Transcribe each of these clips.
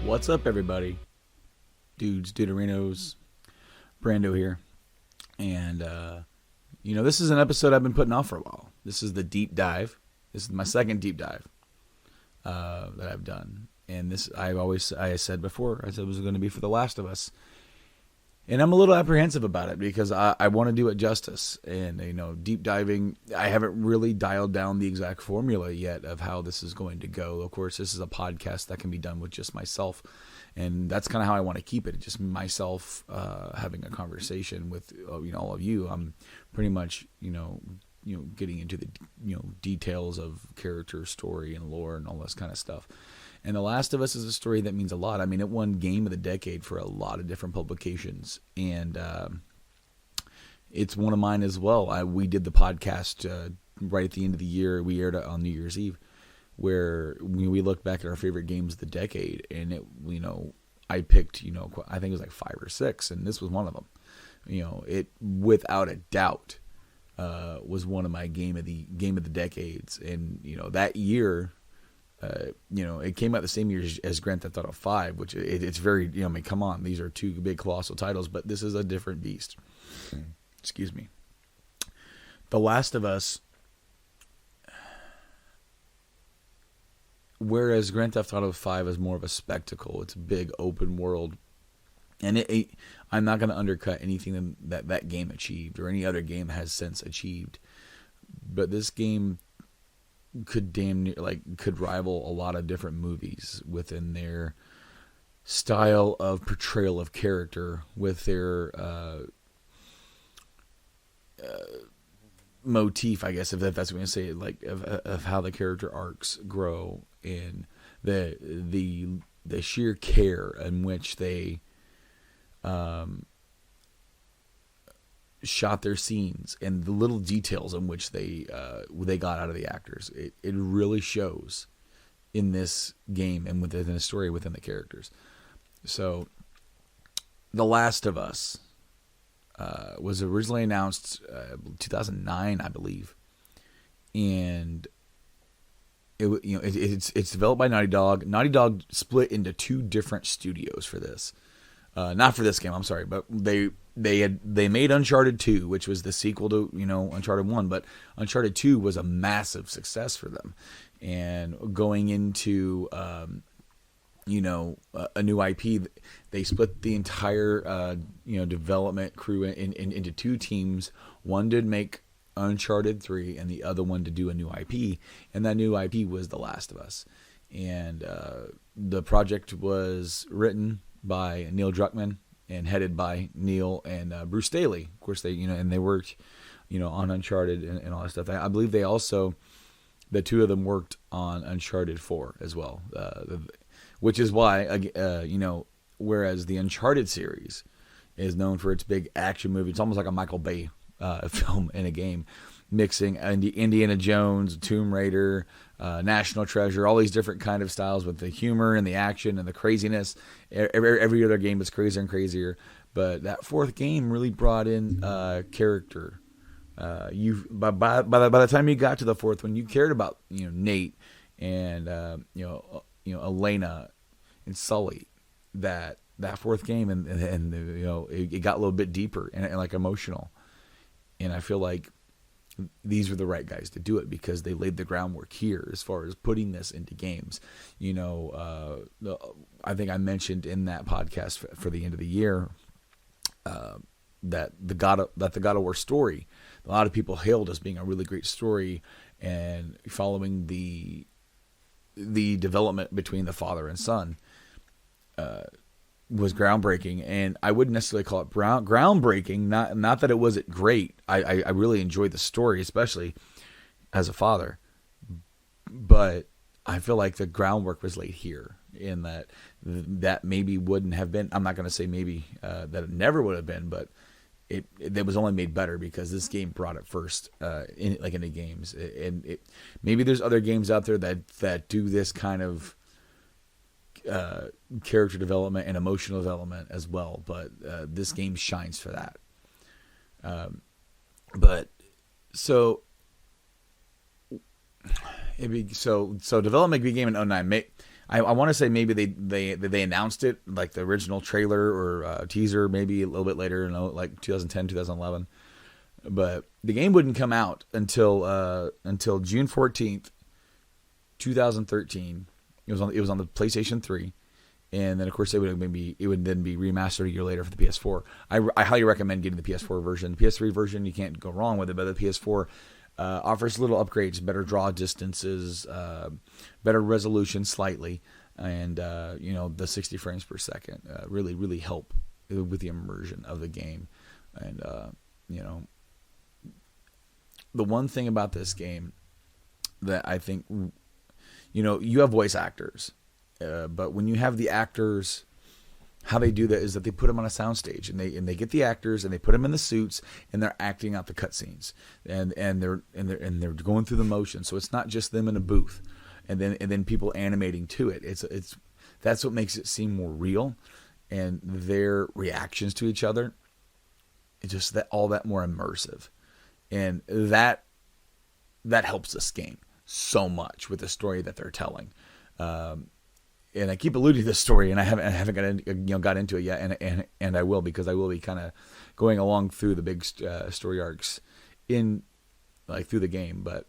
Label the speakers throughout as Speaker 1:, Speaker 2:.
Speaker 1: What's up, everybody? Dudes, Duderinos, Brando here. And, this is an episode I've been putting off for a while. This is the Deep Dive. This is my second Deep Dive that I've done. And this, I said before, I said it was going to be for The Last of Us. And I'm a little apprehensive about it because I want to do it justice. And, deep diving, I haven't really dialed down the exact formula yet of how this is going to go. Of course, this is a podcast that can be done with just myself. And that's kind of how I want to keep it. Just myself having a conversation with, all of you. I'm pretty much, getting into the, details of character, story, and lore and all this kind of stuff. And The Last of Us is a story that means a lot. I mean, it won Game of the Decade for a lot of different publications. And it's one of mine as well. We did the podcast right at the end of the year. We aired it on New Year's Eve, where we looked back at our favorite games of the decade. And, I picked, I think it was like 5 or 6. And this was one of them. It, without a doubt, was one of my game of the decades. And, that year... it came out the same year as Grand Theft Auto 5, which it's very, come on, these are two big colossal titles, but this is a different beast. Excuse me. The Last of Us, whereas Grand Theft Auto 5 is more of a spectacle, it's a big open world, and I'm not going to undercut anything that game achieved or any other game has since achieved, but this game could rival a lot of different movies within their style of portrayal of character, with their motif, I guess, if that's what I'm going to say, like of how the character arcs grow, and the sheer care in which they shot their scenes and the little details in which they got out of the actors. It really shows in this game and within the story, within the characters. So The Last of Us was originally announced 2009, I believe. And it's developed by Naughty Dog. Naughty Dog split into 2 different studios for this. Not for this game, I'm sorry, but they made Uncharted 2, which was the sequel to, Uncharted 1, but Uncharted 2 was a massive success for them. And going into, a new IP, they split the entire, development crew into 2 teams. One did make Uncharted 3 and the other one to do a new IP. And that new IP was The Last of Us. And the project was written by Neil Druckmann and headed by Neil and Bruce Staley. Of course, they worked, on Uncharted and all that stuff. I believe they also, the 2 of them worked on Uncharted 4 as well, which is why, whereas the Uncharted series is known for its big action movie, it's almost like a Michael Bay film in a game, mixing Indiana Jones, Tomb Raider, National Treasure, all these different kind of styles with the humor and the action and the craziness. Every other game is crazier and crazier, but that 4th game really brought in character. By the time you got to the 4th one, you cared about Nate and Elena and Sully. That 4th game and it got a little bit deeper and like emotional, and I feel like these were the right guys to do it because they laid the groundwork here as far as putting this into games. I think I mentioned in that podcast for the end of the year that the God of War story, a lot of people hailed as being a really great story, and following the development between the father and son. was groundbreaking, and I wouldn't necessarily call it groundbreaking. Not that it wasn't great. I really enjoyed the story, especially as a father. But I feel like the groundwork was laid here, in that maybe wouldn't have been. I'm not going to say maybe that it never would have been, but it was only made better because this game brought it first into games. And maybe there's other games out there that do this kind of character development and emotional development as well, but this game shines for that. So development began in 2009. I want to say maybe they announced it, like the original trailer or teaser, maybe a little bit later, like 2010, 2011. But the game wouldn't come out until June 14th, 2013. It was on the PlayStation 3, and then of course it would then be remastered a year later for the PS4. I highly recommend getting the PS4 version. The PS3 version, you can't go wrong with it, but the PS4 offers little upgrades, better draw distances, better resolution slightly, and the 60 frames per second really help with the immersion of the game. And the one thing about this game that I think, you have voice actors, but when you have the actors, how they do that is that they put them on a soundstage, and they get the actors and they put them in the suits, and they're acting out the cutscenes, and they're going through the motion. So it's not just them in a booth, and then people animating to it. That's what makes it seem more real, and their reactions to each other, it's just all that more immersive, and that helps this game so much with the story that they're telling. And I keep alluding to this story, and I haven't got into it yet, and I will, because I will be kind of going along through the big story arcs through the game. But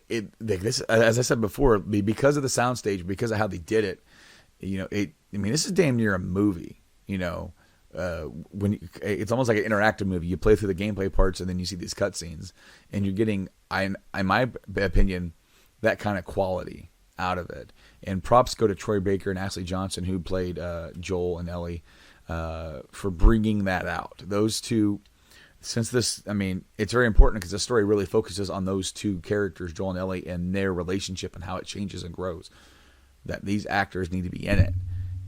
Speaker 1: this, as I said before, because of the soundstage, because of how they did it, this is damn near a movie. When it's almost like an interactive movie. You play through the gameplay parts, and then you see these cutscenes, and you're getting, in my opinion, that kind of quality out of it. And props go to Troy Baker and Ashley Johnson, who played Joel and Ellie, for bringing that out. Those two, since this, it's very important because the story really focuses on those two characters, Joel and Ellie, and their relationship and how it changes and grows. That these actors need to be in it.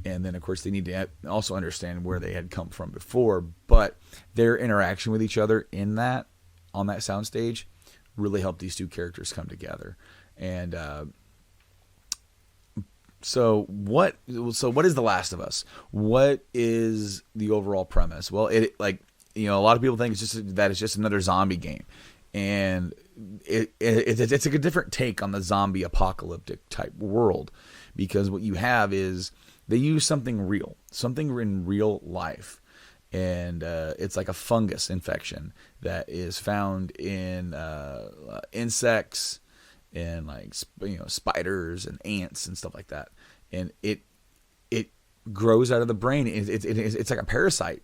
Speaker 1: And then, of course, they need to also understand where they had come from before. But their interaction with each other on that soundstage really helped these two characters come together. And So what is The Last of Us? What is the overall premise? Well, a lot of people think it's just another zombie game, and it's a different take on the zombie apocalyptic type world, because what you have is they use something in real life, and it's like a fungus infection that is found in insects and spiders and ants and stuff like that, and it grows out of the brain. It's like a parasite,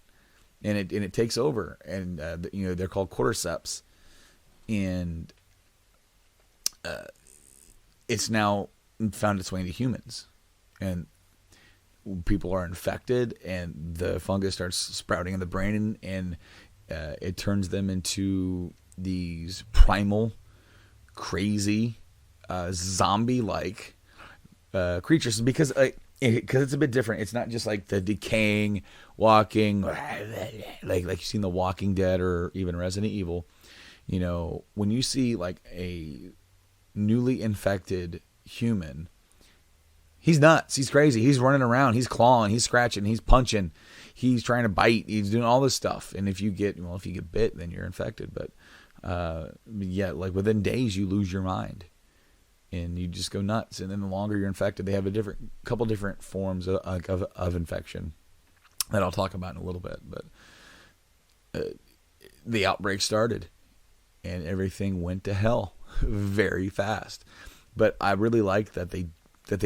Speaker 1: and it takes over, and they're called cordyceps, and it's now found its way into humans, and people are infected, and the fungus starts sprouting in the brain, and it turns them into these primal, crazy, zombie-like creatures, because it's a bit different. It's not just like the decaying, walking, like you've seen The Walking Dead or even Resident Evil. When you see like a newly infected human, he's nuts. He's crazy. He's running around. He's clawing. He's scratching. He's punching. He's trying to bite. He's doing all this stuff. And if you get bit, then you're infected. But within days, you lose your mind, and you just go nuts. And then the longer you're infected, they have a couple different forms of infection that I'll talk about in a little bit. But the outbreak started, and everything went to hell very fast. But I really like that they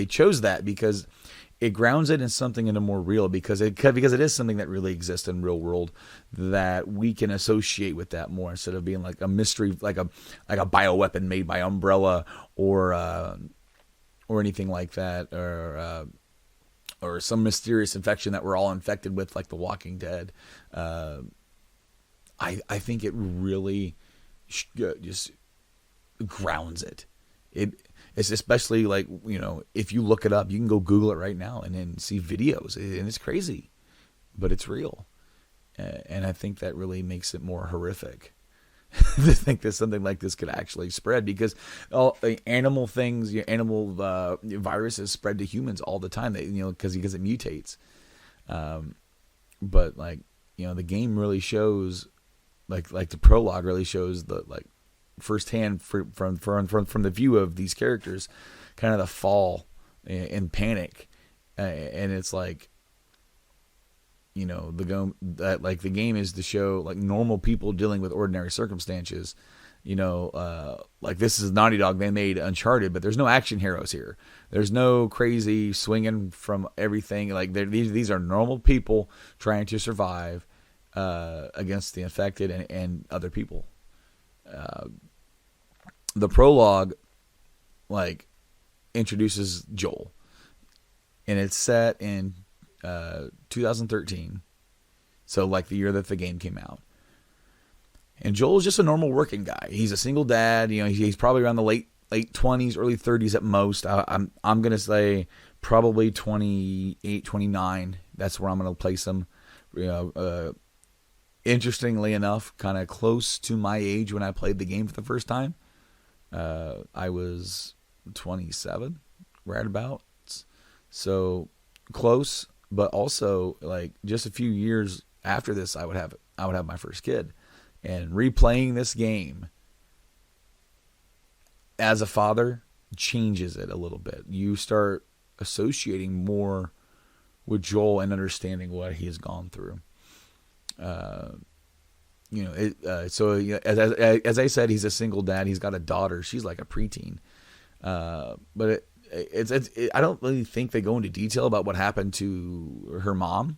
Speaker 1: chose that, because it grounds it in something in a more real, because it is something that really exists in real world, that we can associate with that more, instead of being like a mystery, like a bioweapon made by Umbrella or anything like that, or or some mysterious infection that we're all infected with, like The Walking Dead. I think it really just grounds it. It's especially like, if you look it up, you can go Google it right now and then see videos, and it's crazy, but it's real. And I think that really makes it more horrific to think that something like this could actually spread, because all animal things, animal viruses spread to humans all the time. Because it mutates. But the game really shows, like the prologue really shows the firsthand from the view of these characters, kind of the fall and panic, and it's like, the game is to show like normal people dealing with ordinary circumstances. This is Naughty Dog. They made Uncharted, but there's no action heroes here. There's no crazy swinging from everything. Like these are normal people trying to survive against the infected and other people. The prologue introduces Joel, and it's set in 2013, so the year that the game came out. And Joel's just a normal working guy. He's a single dad. He's probably around the late 20s, early 30s at most. I'm gonna say probably 28, 29. That's where I'm gonna place him. Interestingly enough, kind of close to my age when I played the game for the first time. I was 27, right about. So close. But also, just a few years after this, I would have my first kid, and replaying this game as a father changes it a little bit. You start associating more with Joel and understanding what he has gone through. As I said, he's a single dad. He's got a daughter. She's like a preteen, but I don't really think they go into detail about what happened to her mom.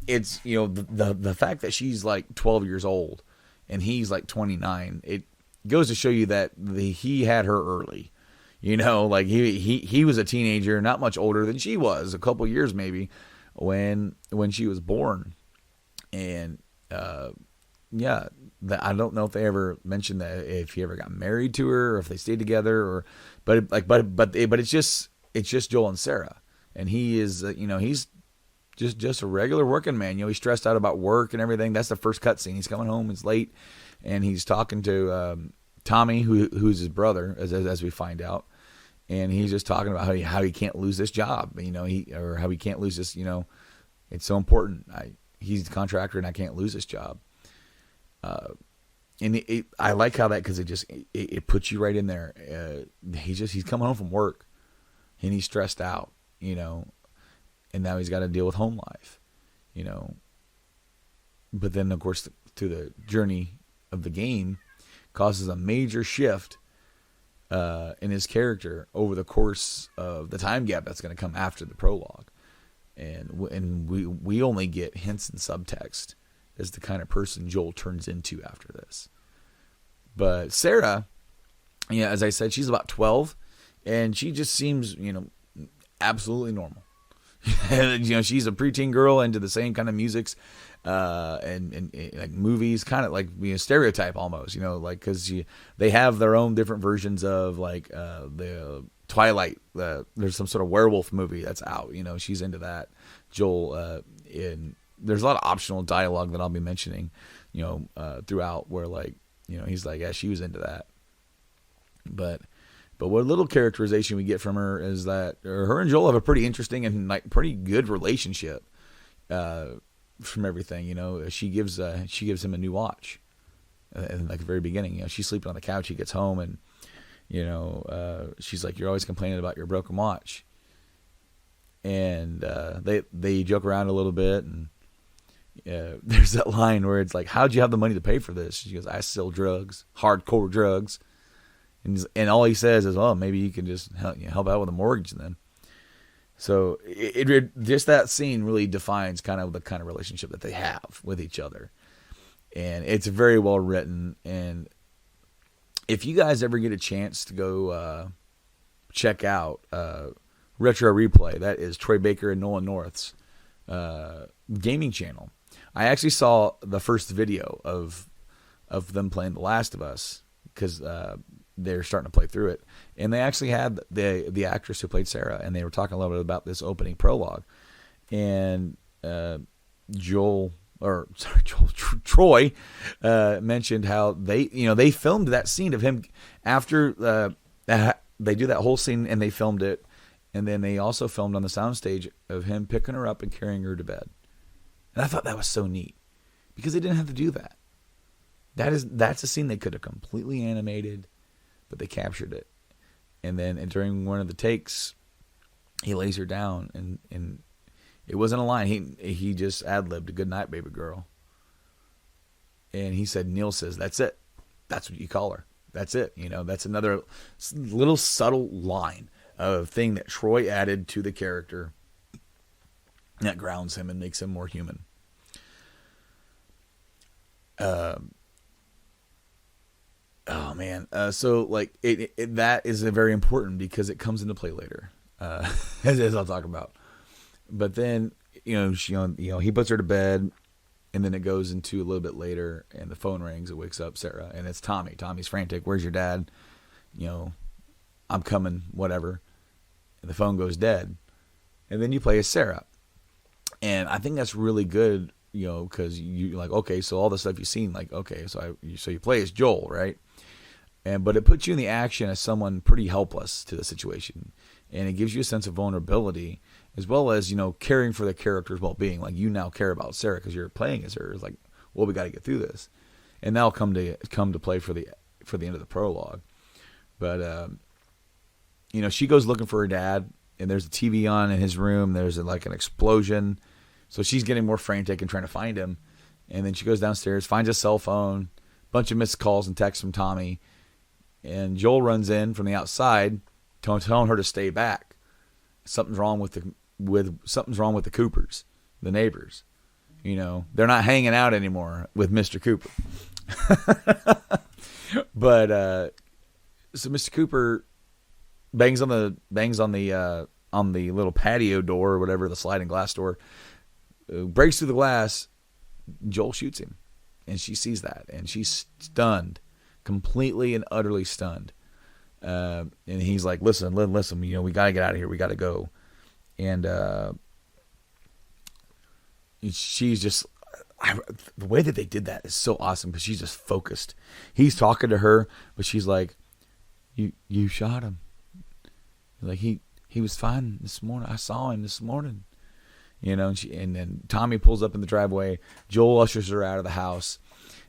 Speaker 1: It's the fact that she's 12 years old and he's 29. It goes to show you that he had her early. He was a teenager, not much older than she was, a couple years maybe, when she was born. And I don't know if they ever mentioned that, if he ever got married to her or if they stayed together, but it's just Joel and Sarah, and he is he's just a regular working man. He's stressed out about work and everything. That's the first cutscene. He's coming home, it's late, and he's talking to Tommy, who's his brother, as we find out, and he's just talking about how he can't lose this job, how he can't lose this. It's so important. He's the contractor, and I can't lose this job. And I like how that, because it puts you right in there. He's coming home from work, and he's stressed out, and now he's got to deal with home life, But then, of course, through the journey of the game, causes a major shift in his character over the course of the time gap that's going to come after the prologue, and we only get hints and subtext as the kind of person Joel turns into after this. But Sarah, as I said, she's about 12, and she just seems, absolutely normal. She's a preteen girl into the same kind of musics, and like movies, kind of like stereotype almost, because they have their own different versions of the Twilight. There's some sort of werewolf movie that's out. She's into that. Joel, there's a lot of optional dialogue that I'll be mentioning, throughout, where he's like, yeah, she was into that. But what little characterization we get from her is that her and Joel have a pretty interesting and pretty good relationship. From everything, she gives him a new watch, in the very beginning. She's sleeping on the couch. He gets home, and she's like, "You're always complaining about your broken watch." And they joke around a little bit, and there's that line where it's like, "How'd you have the money to pay for this?" She goes, "I sell drugs, hardcore drugs." And all he says is, "Oh, maybe you can just help out with a mortgage then." So it just that scene really defines kind of the kind of relationship that they have with each other, and it's very well written. And if you guys ever get a chance to go check out Retro Replay. That is Troy Baker and Nolan North's gaming channel. I actually saw the first video of them playing The Last of Us because they're starting to play through it, and they actually had the actress who played Sarah, and they were talking a little bit about this opening prologue, and Troy mentioned how they filmed that scene of him after they do that whole scene and they filmed it, and then they also filmed on the soundstage of him picking her up and carrying her to bed. And I thought that was so neat because they didn't have to do that. That's a scene they could have completely animated, but they captured it. And then during one of the takes, he lays her down, and it wasn't a line. He just ad-libbed a "good night, baby girl." And he said, Neil says, "That's it. That's what you call her. That's it." That's another little subtle line of thing that Troy added to the character that grounds him and makes him more human. Oh man. So like that is very important because it comes into play later, as I'll talk about. But then, he puts her to bed, and then it goes into a little bit later, and the phone rings. It wakes up Sarah, and it's Tommy. Tommy's frantic. "Where's your dad? I'm coming, whatever." And the phone goes dead. And then you play as Sarah. And I think that's really good, because you like, okay, so all the stuff you've seen, like, okay, so you play as Joel, right? But it puts you in the action as someone pretty helpless to the situation. And it gives you a sense of vulnerability, as well as, caring for the character's well-being. Like, you now care about Sarah because you're playing as her. It's like, well, we got to get through this. And that'll come to play for the end of the prologue. But, she goes looking for her dad, and there's a TV on in his room. There's an explosion. So she's getting more frantic and trying to find him. And then she goes downstairs, finds a cell phone, bunch of missed calls and texts from Tommy. And Joel runs in from the outside, telling her to stay back. Something's wrong with the Coopers, the neighbors. They're not hanging out anymore with Mr. Cooper. But so Mr. Cooper bangs on the little patio door or whatever, the sliding glass door. Breaks through the glass. Joel shoots him, and she sees that, and she's stunned, completely and utterly stunned. And he's like, listen, we got to get out of here. We got to go. And she's just, the way that they did that is so awesome because she's just focused. He's talking to her, but she's like, you shot him. Like, he was fine this morning. I saw him this morning. And then Tommy pulls up in the driveway. Joel ushers her out of the house.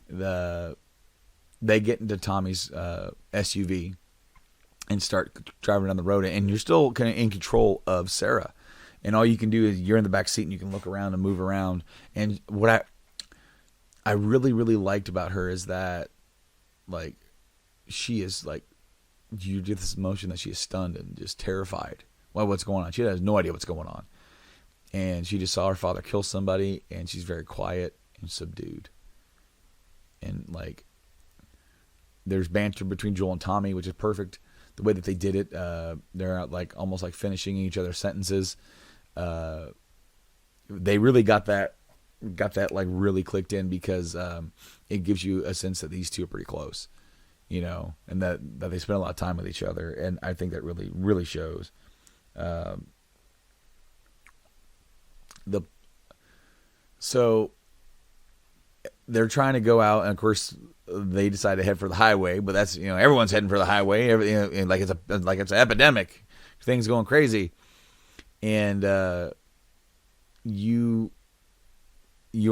Speaker 1: They get into Tommy's SUV and start driving down the road, and you're still kind of in control of Sarah. And all you can do is you're in the back seat and you can look around and move around. And what I really, really liked about her is that, like, she is like, you get this emotion that she is stunned and just terrified. What's going on? She has no idea what's going on. And she just saw her father kill somebody, and she's very quiet and subdued. And like, there's banter between Joel and Tommy, which is perfect. The way that they did it, they're like almost like finishing each other's sentences. They really got that like really clicked in because it gives you a sense that these two are pretty close, and that they spend a lot of time with each other. And I think that really, really shows. So they're trying to go out, and of course they decide to head for the highway. But that's everyone's heading for the highway. Like it's an epidemic. Things going crazy, and you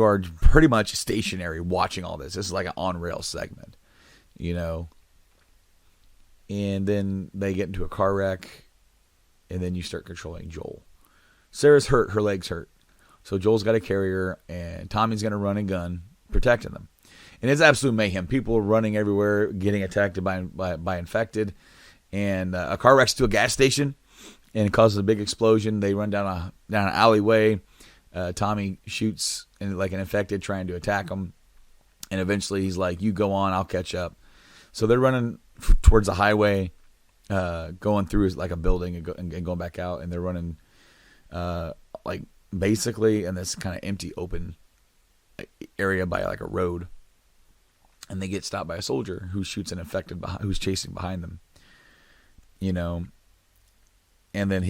Speaker 1: are pretty much stationary watching all this. This is like an on rail segment, And then they get into a car wreck, and then you start controlling Joel. Sarah's hurt; her legs hurt. So Joel's got to carry her, and Tommy's going to run and gun, protecting them. And it's absolute mayhem. People are running everywhere, getting attacked by infected. And a car wrecks to a gas station, and it causes a big explosion. They run down an alleyway. Tommy shoots an infected trying to attack him. And eventually he's like, you go on, I'll catch up. So they're running towards the highway. going through like a building and going back out, and they're running like basically in this kind of empty open area by like a road, and they get stopped by a soldier who shoots an infected who's chasing behind them, and then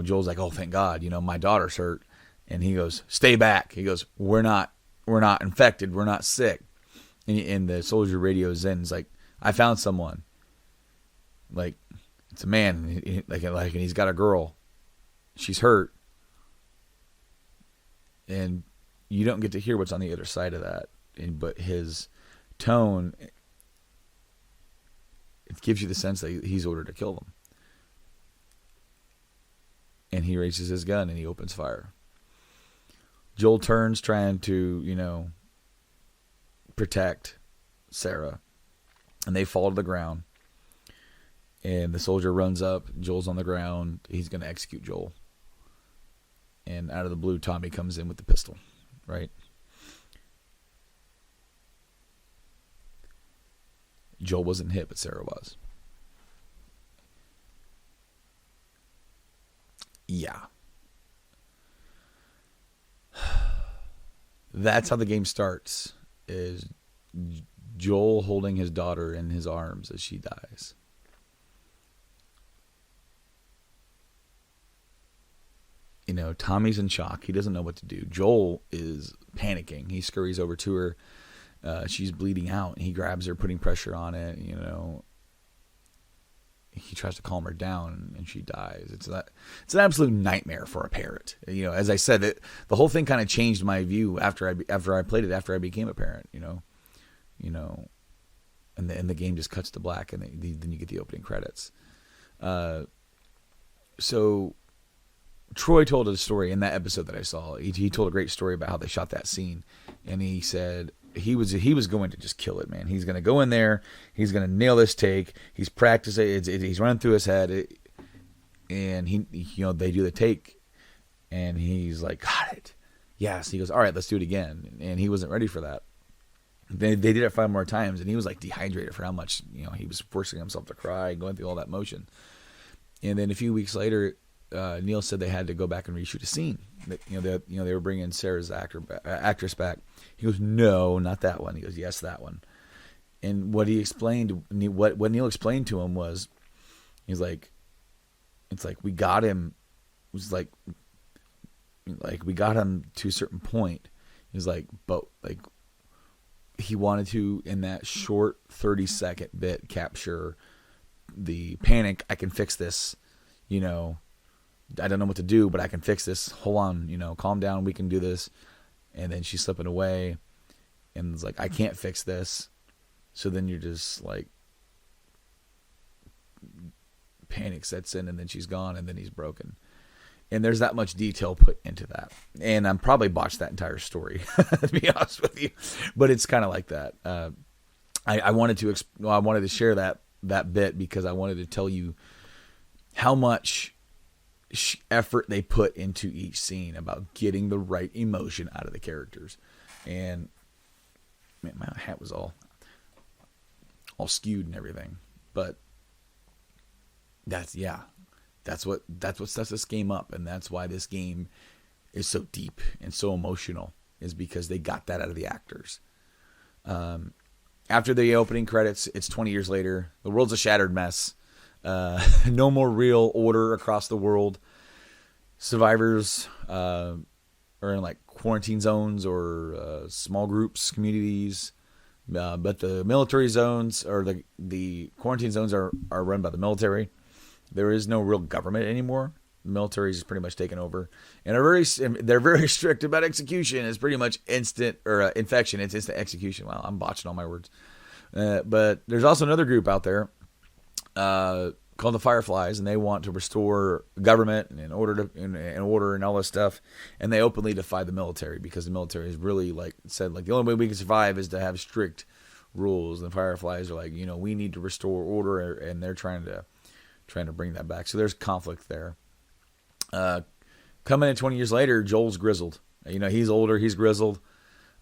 Speaker 1: Joel's like, oh, thank God, my daughter's hurt, and he goes, stay back. He goes, we're not infected, we're not sick, and the soldier radios in, he's like, I found someone, like, it's a man, and he's got a girl, she's hurt. And you don't get to hear what's on the other side of that. But his tone, it gives you the sense that he's ordered to kill them. And he raises his gun and he opens fire. Joel turns trying to, protect Sarah. And they fall to the ground. And the soldier runs up. Joel's on the ground. He's going to execute Joel. And out of the blue, Tommy comes in with the pistol, right? Joel wasn't hit, but Sarah was. Yeah. That's how the game starts, is Joel holding his daughter in his arms as she dies. Tommy's in shock. He doesn't know what to do. Joel is panicking. He scurries over to her. She's bleeding out. He grabs her, putting pressure on it. He tries to calm her down, and she dies. It's an absolute nightmare for a parent. As I said, the whole thing kind of changed my view after I played it. After I became a parent, and the game just cuts to black, and then you get the opening credits. So Troy told a story in that episode that I saw. He told a great story about how they shot that scene, and he said he was going to just kill it, man. He's going to go in there, he's going to nail this take. He's practicing, he's running through his head, and they do the take, and he's like, got it, yes. He goes, all right, let's do it again, and he wasn't ready for that. They did it 5 more times, and he was like dehydrated for how much he was forcing himself to cry, going through all that motion. And then a few weeks later, Neil said they had to go back and reshoot a scene. They were bringing Sarah's actress back. He goes, no, not that one. He goes, yes, that one. And what he explained, what Neil explained to him was, he's like, it's like we got him. It was like we got him to a certain point. He's like, but like he wanted to, in that short 30-second bit, capture the panic. I can fix this, I don't know what to do, but I can fix this. Hold on, calm down. We can do this. And then she's slipping away, and it's like, I can't fix this. So then you're just like, panic sets in, and then she's gone, and then he's broken. And there's that much detail put into that. And I'm probably botched that entire story, to be honest with you. But it's kind of like that. I wanted to share that bit because I wanted to tell you how much effort they put into each scene about getting the right emotion out of the characters. And man, my hat was all skewed and everything, but that's what sets this game up, and that's why this game is so deep and so emotional, is because they got that out of the actors. After the opening credits, it's 20 years later. The world's a shattered mess. No more real order across the world. Survivors are in like quarantine zones or small groups, communities. But the military zones, or the quarantine zones, are run by the military. There is no real government anymore. The military is pretty much taken over, and they're very strict about execution. It's pretty much instant, or infection. It's instant execution. Wow, I'm botching all my words. But there's also another group out there called the Fireflies, and they want to restore government and order and all this stuff. And they openly defy the military, because the military has really said the only way we can survive is to have strict rules. And the Fireflies are like, we need to restore order, and they're trying to bring that back. So there's conflict there. Coming in 20 years later, Joel's grizzled. He's older, he's grizzled.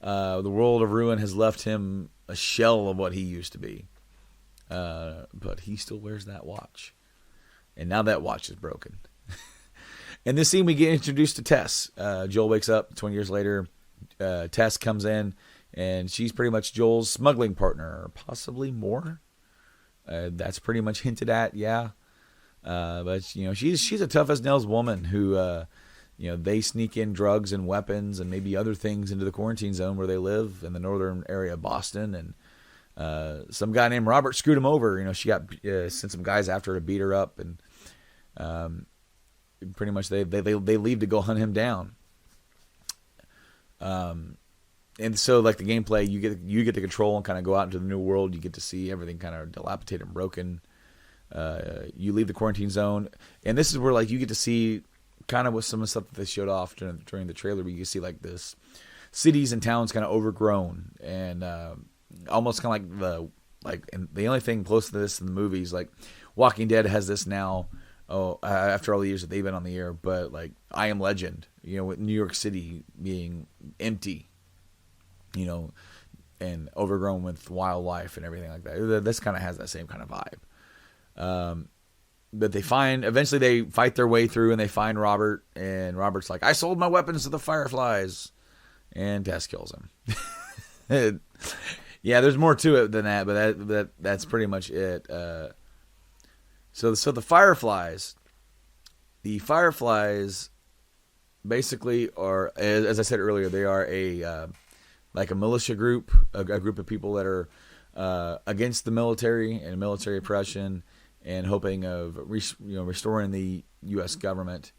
Speaker 1: The world of ruin has left him a shell of what he used to be. But he still wears that watch. And now that watch is broken. In this scene, we get introduced to Tess. Joel wakes up 20 years later. Tess comes in, and she's pretty much Joel's smuggling partner, or possibly more. That's pretty much hinted at, yeah. But she's a tough as nails woman who, they sneak in drugs and weapons and maybe other things into the quarantine zone where they live in the northern area of Boston. And some guy named Robert screwed him over. She got sent some guys after her to beat her up, and pretty much they leave to go hunt him down. And so like the gameplay, you get to control and kind of go out into the new world. You get to see everything kind of dilapidated and broken. You leave the quarantine zone, and this is where like you get to see kind of with some of the stuff that they showed off during the trailer. But you see like this cities and towns kind of overgrown and almost kind of and the only thing close to this in the movies, like Walking Dead has this now. After all the years that they've been on the air, but like I Am Legend, with New York City being empty, and overgrown with wildlife and everything like that. This kind of has that same kind of vibe. But eventually they fight their way through and they find Robert, and Robert's like, I sold my weapons to the Fireflies, and Tess kills him. Yeah, there's more to it than that, but that's pretty much it. So the Fireflies basically are, as I said earlier, they are a militia group, a group of people that are against the military and military oppression, and hoping of restoring the U.S. government.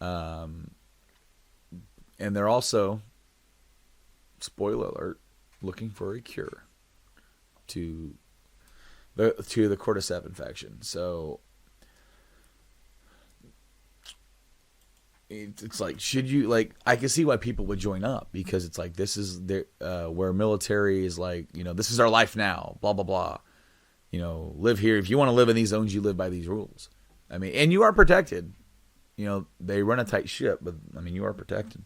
Speaker 1: And they're also, spoiler alert, looking for a cure to the cordyceps infection. So it's like, should you, like, I can see why people would join up, because it's like, this is where military is like, this is our life now, blah, blah, blah. Live here. If you want to live in these zones, you live by these rules. I mean, and you are protected. They run a tight ship, but I mean, you are protected.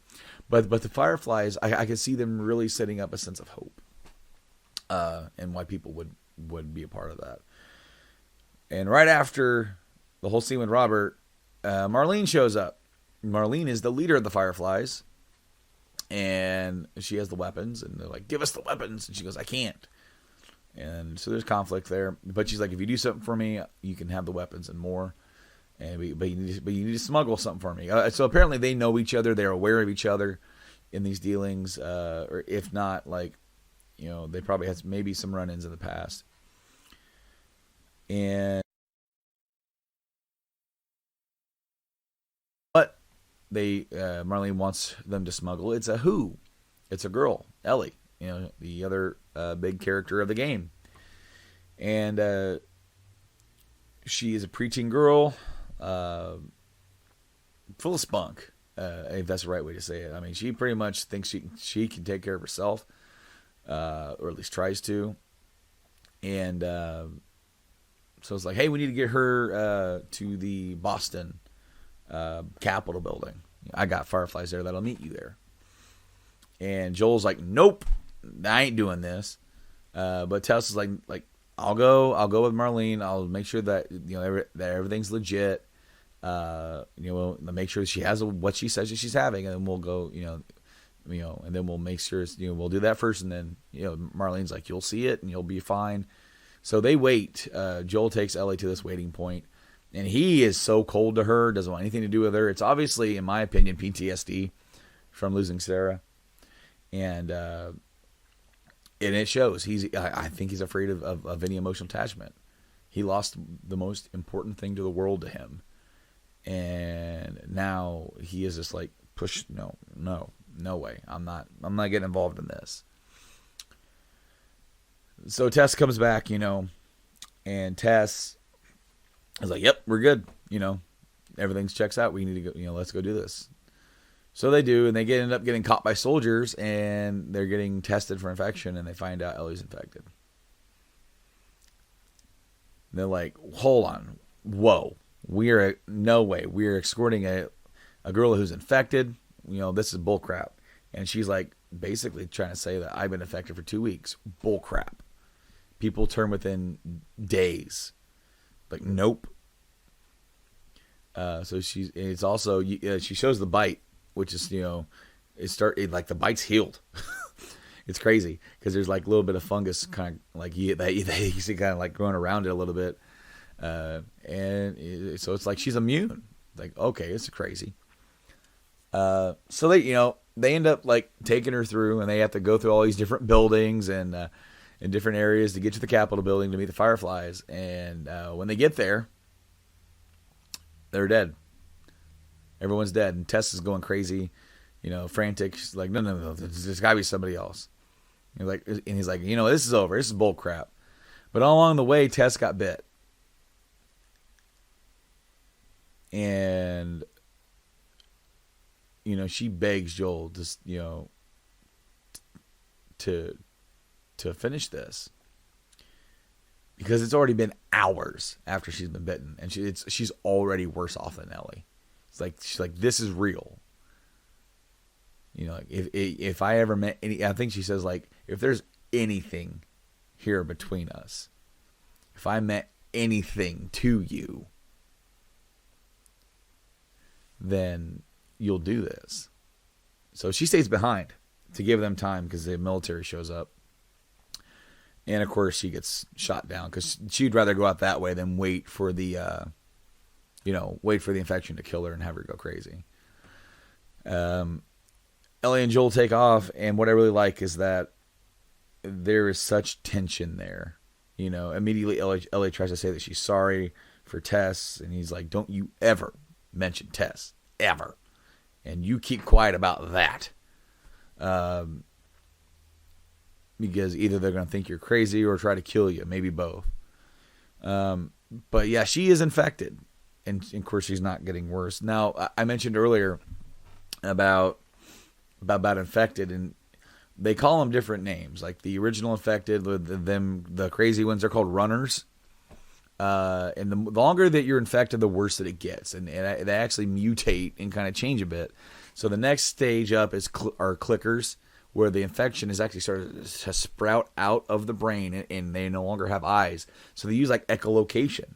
Speaker 1: But the Fireflies, I can see them really setting up a sense of hope, and why people would be a part of that. And right after the whole scene with Robert, Marlene shows up. Marlene is the leader of the Fireflies, and she has the weapons, and they're like, give us the weapons, and she goes, I can't. And so there's conflict there, but she's like, if you do something for me, you can have the weapons and more. But you need to smuggle something for me. So apparently they know each other. They're aware of each other in these dealings, or if not, like, they probably had maybe some run-ins in the past. And but Marlene wants them to smuggle. It's a girl, Ellie. The other big character of the game. And she is a preteen girl, full of spunk, if that's the right way to say it. I mean, she pretty much thinks she can take care of herself, or at least tries to. And so it's like, hey, we need to get her to the Boston Capitol building. I got Fireflies there that'll meet you there. And Joel's like, nope, I ain't doing this. But Tess is like, I'll go with Marlene. I'll make sure that that everything's legit. We'll make sure she has what she says that she's having, and then we'll go. And then we'll make sure we'll do that first, and then Marlene's like, you'll see it and you'll be fine. So they wait. Joel takes Ellie to this waiting point, and he is so cold to her, doesn't want anything to do with her. It's obviously, in my opinion, PTSD from losing Sarah, and it shows. I think he's afraid of any emotional attachment. He lost the most important thing to the world to him, and now he is just like, no way. I'm not getting involved in this. So Tess comes back, and Tess is like, yep, we're good. Everything's checks out. We need to go, let's go do this. So they do, and they end up getting caught by soldiers, and they're getting tested for infection, and they find out Ellie's infected. And they're like, hold on. Whoa. No way. We're escorting a girl who's infected. This is bullcrap. And she's like, basically trying to say that I've been infected for 2 weeks. Bullcrap. People turn within days. Like, nope. So it's also she shows the bite, which is like the bite's healed. It's crazy because there's like a little bit of fungus kind of like that you see kind of like growing around it a little bit, so it's like she's immune. Like, okay, it's crazy. So they end up like taking her through, and they have to go through all these different buildings and in different areas to get to the Capitol building to meet the Fireflies. And when they get there, they're dead. Everyone's dead, and Tess is going crazy, frantic. She's like, no, there's got to be somebody else. And he's like, this is over. This is bull crap. But all along the way, Tess got bit. And, she begs Joel to finish this. Because it's already been hours after she's been bitten. And she's already worse off than Ellie. She's like, this is real. If I ever met I think she says, like, if there's anything here between us, if I meant anything to you, then you'll do this. So she stays behind to give them time because the military shows up. And of course she gets shot down because she'd rather go out that way than wait for the infection to kill her and have her go crazy. Ellie and Joel take off, and what I really like is that there is such tension there. Immediately Ellie tries to say that she's sorry for Tess, and he's like, don't you ever mention Tess, ever. And you keep quiet about that. Because either they're going to think you're crazy or try to kill you, maybe both. But yeah, she is infected. And of course, she's not getting worse. Now, I mentioned earlier about infected, and they call them different names. Like the original infected, the crazy ones, they're called runners. And the longer that you're infected, the worse that it gets. And they actually mutate and kind of change a bit. So the next stage up are clickers, where the infection is actually started to sprout out of the brain, and they no longer have eyes. So they use like echolocation.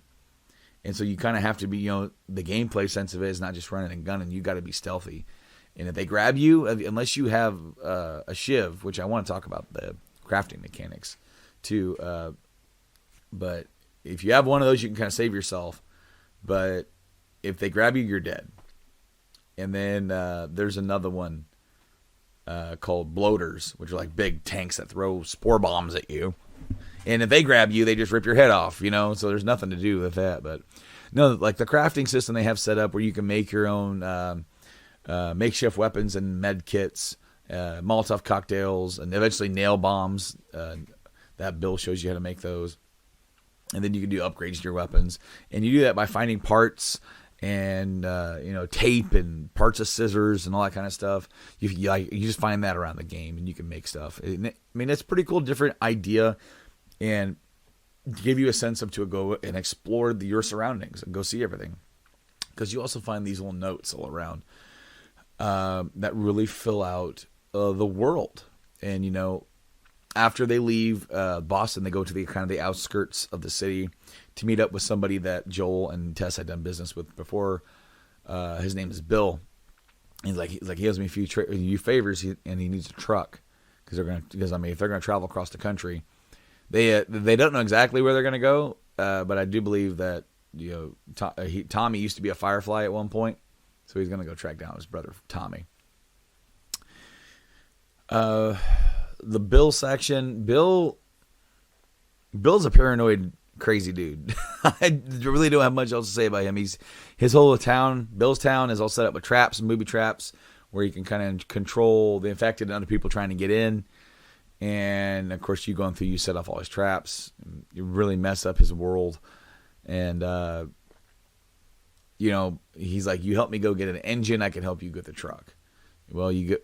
Speaker 1: And so you kind of have to be, the gameplay sense of it is not just running and gunning. You got to be stealthy. And if they grab you, unless you have a shiv, which I want to talk about the crafting mechanics too. But if you have one of those, you can kind of save yourself. But if they grab you, you're dead. And then there's another one called bloaters, which are like big tanks that throw spore bombs at you. And if they grab you, they just rip your head off, So there's nothing to do with that. But no, like the crafting system they have set up where you can make your own makeshift weapons and med kits, Molotov cocktails, and eventually nail bombs. That Bill shows you how to make those. And then you can do upgrades to your weapons. And you do that by finding parts and, tape and parts of scissors and all that kind of stuff. You just find that around the game and you can make stuff. It's a pretty cool, different idea. And give you a sense of to go and explore your surroundings and go see everything. Because you also find these little notes all around that really fill out the world. And, after they leave Boston, they go to the outskirts of the city to meet up with somebody that Joel and Tess had done business with before. His name is Bill. He's like he owes me a few favors, and he needs a truck because if they're gonna travel across the country, they don't know exactly where they're gonna go, but I do believe that Tommy used to be a Firefly at one point, so he's gonna go track down his brother Tommy. The Bill section, Bill's a paranoid, crazy dude. I really don't have much else to say about him. His whole town, Bill's town, is all set up with traps and booby traps where you can kind of control the infected and other people trying to get in. And of course, you set off all his traps. You really mess up his world. And he's like, "You help me go get an engine, I can help you get the truck." Well, he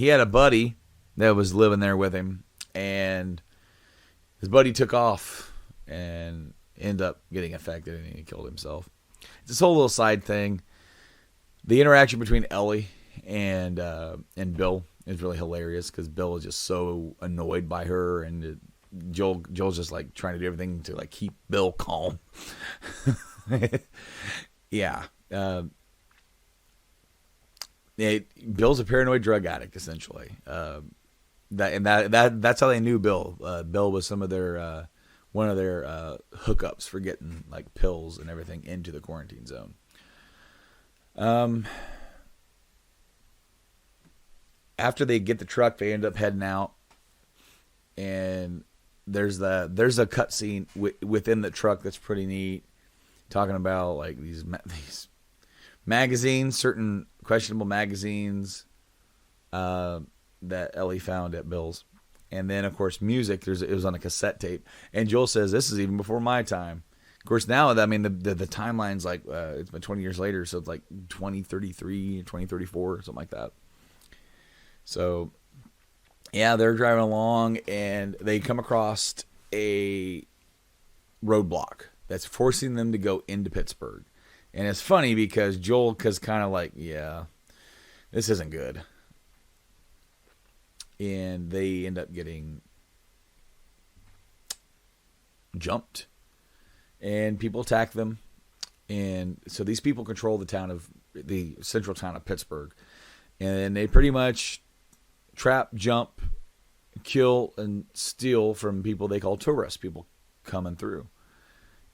Speaker 1: had a buddy that was living there with him, and his buddy took off and ended up getting infected, and he killed himself. It's this whole little side thing. The interaction between Ellie and Bill is really hilarious because Bill is just so annoyed by her, and Joel's just like trying to do everything to like keep Bill calm. Yeah, Uh, Bill's a paranoid drug addict, essentially. That's how they knew Bill. Bill was some of their one of their hookups for getting like pills and everything into the quarantine zone. After they get the truck, they end up heading out, and there's a cut scene within the truck that's pretty neat, talking about like these magazines, certain questionable magazines that Ellie found at Bill's. And then, of course, music. It was on a cassette tape. And Joel says, this is even before my time. Of course, now, I mean, the timeline's like, it's been 20 years later, so it's like 2033, 2034, something like that. So, yeah, they're driving along, and they come across a roadblock that's forcing them to go into Pittsburgh. And it's funny because Joel is kind of like, yeah, this isn't good. And they end up getting jumped. And people attack them. And so these people control the central town of Pittsburgh. And they pretty much trap, jump, kill, and steal from people they call tourists, people coming through.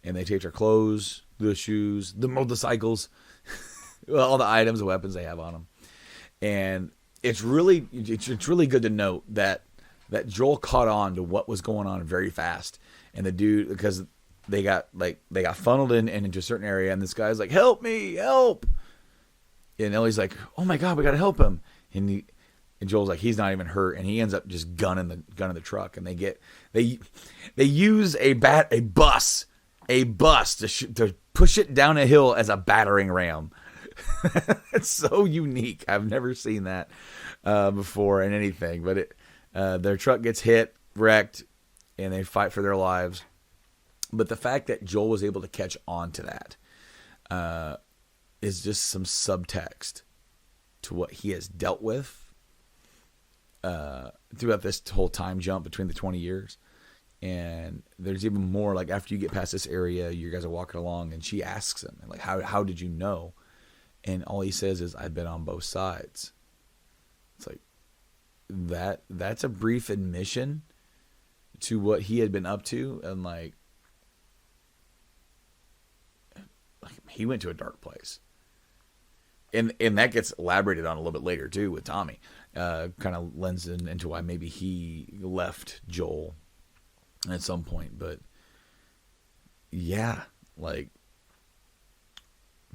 Speaker 1: And they take their clothes, the shoes, the motorcycles, all the items, the weapons they have on them. And it's really good to note that Joel caught on to what was going on very fast. And the dude, because they got funneled into a certain area, and this guy's like, help me, help. And Ellie's like, oh my God, we got to help him. And Joel's like, he's not even hurt. And he ends up just gunning the truck. And they use a bus to push it down a hill as a battering ram. It's so unique. I've never seen that before in anything. But their truck gets hit, wrecked, and they fight for their lives. But the fact that Joel was able to catch on to that is just some subtext to what he has dealt with throughout this whole time jump between the 20 years. And there's even more, like after you get past this area, you guys are walking along, and she asks him, like, how did you know? And all he says is, I've been on both sides. It's like, that's a brief admission to what he had been up to. And like he went to a dark place. And that gets elaborated on a little bit later too with Tommy. Kind of lends into why maybe he left Joel at some point. But yeah, like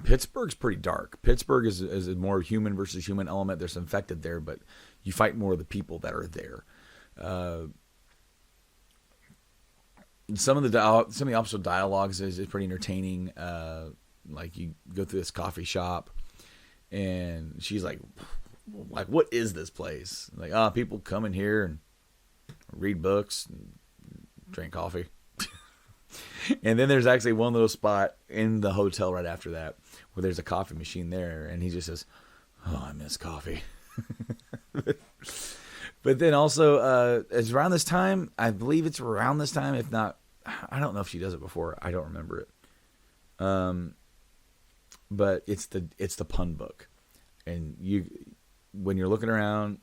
Speaker 1: Pittsburgh's pretty dark. Pittsburgh is a more human versus human element. There's infected there, but you fight more of the people that are there. Some of the optional dialogues is pretty entertaining. Like you go through this coffee shop, and she's like, what is this place? Like, people come in here and read books and drink coffee. And then there's actually one little spot in the hotel right after that where there's a coffee machine there, and he just says, oh, I miss coffee. But then also, it's around this time, I believe it's around this time, if not, I don't know if she does it before, I don't remember it. But it's the pun book. And when you're looking around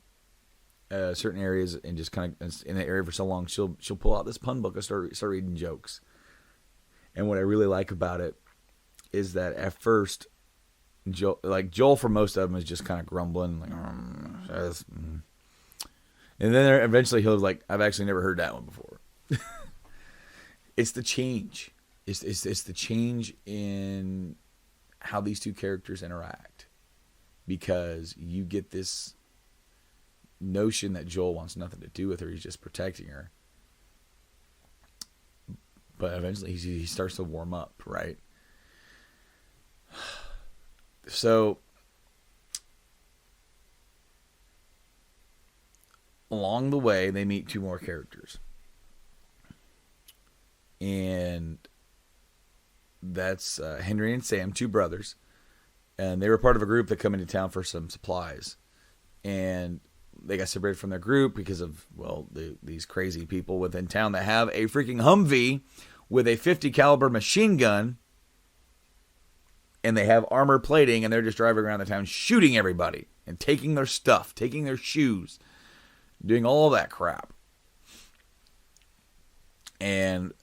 Speaker 1: certain areas and just kind of in the area for so long, she'll pull out this pun book and start reading jokes. And what I really like about it is that at first, Joel for most of them is just kind of grumbling, like, and then eventually he'll like, I've actually never heard that one before. It's the change. It's the change in how these two characters interact, because you get this notion that Joel wants nothing to do with her. He's just protecting her. But eventually he starts to warm up, right? So along the way, they meet two more characters. And that's Henry and Sam, two brothers. And they were part of a group that come into town for some supplies. And they got separated from their group because of, these crazy people within town that have a freaking Humvee with a .50 caliber machine gun. and they have armor plating, and they're just driving around the town shooting everybody and taking their stuff, taking their shoes, doing all that crap. And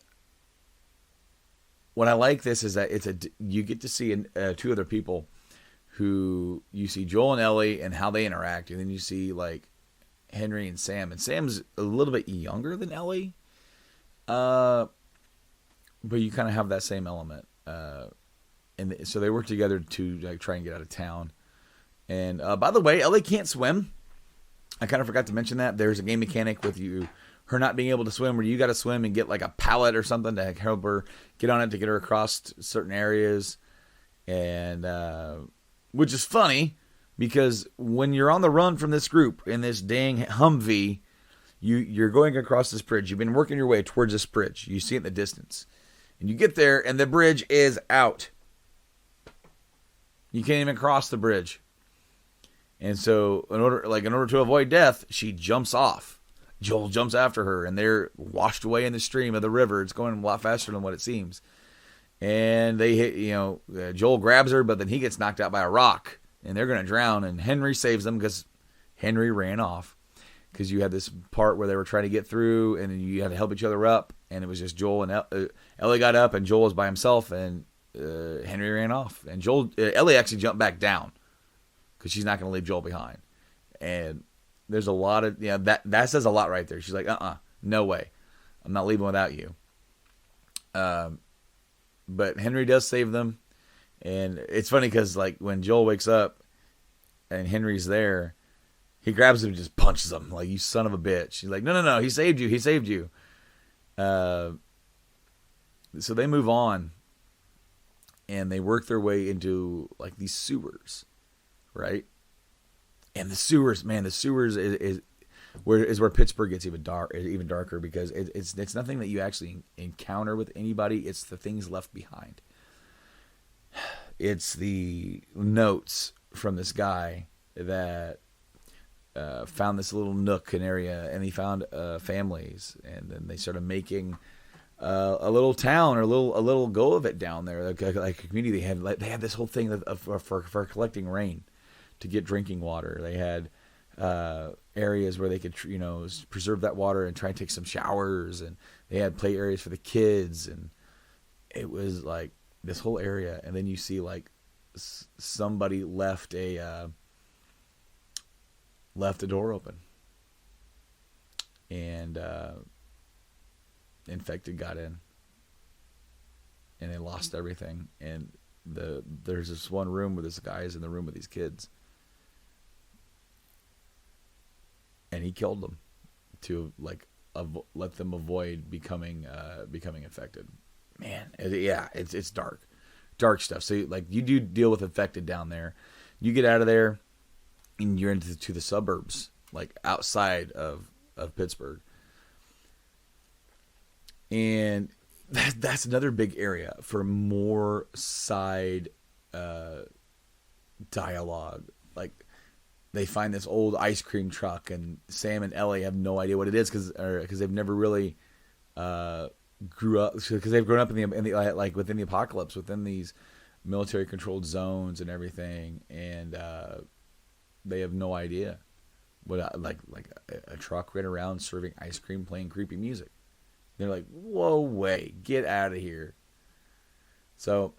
Speaker 1: what I like this is that you get to see two other people who you see Joel and Ellie and how they interact, and then you see like Henry and Sam. And Sam's a little bit younger than Ellie, but you kind of have that same element. And so they work together to like try and get out of town. And by the way, Ellie can't swim. I kind of forgot to mention that. There's a game mechanic with her not being able to swim, where you got to swim and get like a pallet or something to help her get on it to get her across certain areas. And which is funny, because when you're on the run from this group in this dang Humvee, you're going across this bridge. You've been working your way towards this bridge. You see it in the distance. And you get there, and the bridge is out. You can't even cross the bridge. And so, in order to avoid death, she jumps off. Joel jumps after her, and they're washed away in the stream of the river. It's going a lot faster than what it seems. And they hit, Joel grabs her, but then he gets knocked out by a rock, and they're going to drown. And Henry saves them because Henry ran off. Because you had this part where they were trying to get through, and you had to help each other up, and it was just Joel and Ellie got up, and Joel was by himself, and Henry ran off, and Ellie actually jumped back down because she's not going to leave Joel behind. And there's a lot of that says a lot right there. She's like, no way, I'm not leaving without you. But Henry does save them, and it's funny because like when Joel wakes up and Henry's there, he grabs him and just punches him like, you son of a bitch. He's like, no, he saved you. So they move on, and they work their way into like these sewers, right? And the sewers is where Pittsburgh gets even darker, because it's nothing that you actually encounter with anybody. It's the things left behind. It's the notes from this guy that found this little nook and area, and he found families, and then they started making a little town or a little go of it down there, like a community. They had this whole thing for collecting rain to get drinking water. They had areas where they could preserve that water and try and take some showers, and they had play areas for the kids, and it was like this whole area. And then you see like somebody left a door open, and infected got in, and they lost everything. And there's this one room where this guy is in the room with these kids, and he killed them to like let them avoid becoming infected. Man, it's dark stuff. So like you do deal with infected down there. You get out of there, and you're into the suburbs, like outside of Pittsburgh. And that's another big area for more side dialogue. Like they find this old ice cream truck, and Sam and Ellie have no idea what it is because they've never really grew up, because they've grown up in the like within the apocalypse, within these military controlled zones and everything, and they have no idea what like a truck ran around serving ice cream, playing creepy music. They're like, whoa, wait, get out of here. So,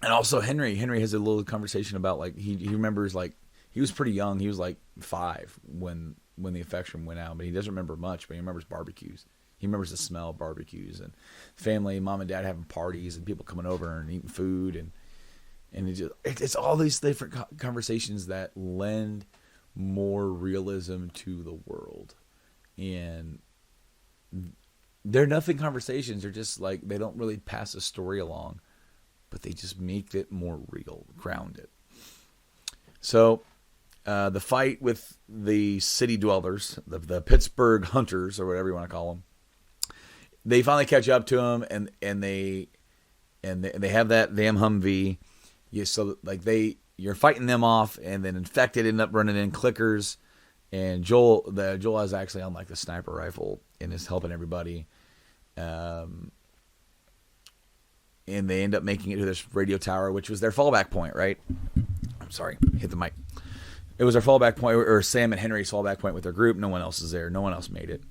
Speaker 1: and also Henry has a little conversation about like he remembers, like he was pretty young. He was like 5 when the infection went out, but he doesn't remember much. But he remembers barbecues. He remembers the smell of barbecues and family, mom and dad having parties and people coming over and eating food, and it's all these different conversations that lend more realism to the world. And they're nothing conversations. They're just like, they don't really pass a story along, but they just make it more real, grounded. So the fight with the city dwellers, the Pittsburgh hunters, or whatever you want to call them, they finally catch up to him, and they have that damn Humvee. So like you're fighting them off, and then infected end up running in clickers. And Joel is actually on like the sniper rifle and is helping everybody. And and they end up making it to this radio tower, which was their fallback point, right? I'm sorry, hit the mic. It was their fallback point, or Sam and Henry's fallback point with their group. No one else is there. No one else made it.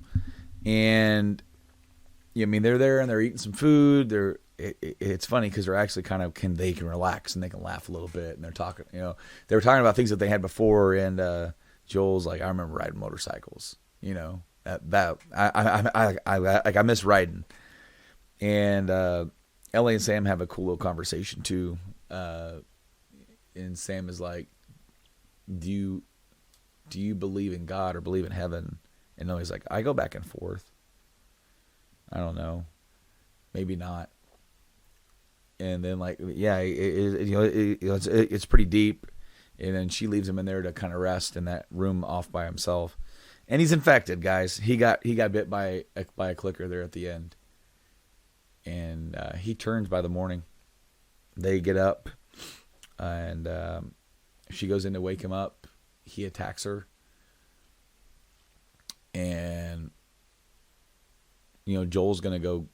Speaker 1: And I mean, they're there and they're eating some food. It's funny because they're actually kind of they can relax and they can laugh a little bit. And they're talking, they were talking about things that they had before. And Joel's like, I remember riding motorcycles. I miss riding. And Ellie and Sam have a cool little conversation too. And Sam is like, do you believe in God or believe in heaven? And Ellie's like, I go back and forth. I don't know, maybe not. And then it's pretty deep. And then she leaves him in there to kind of rest in that room off by himself. And he's infected, guys. He got bit by a clicker there at the end. And he turns by the morning. They get up, and she goes in to wake him up. He attacks her. And Joel's gonna go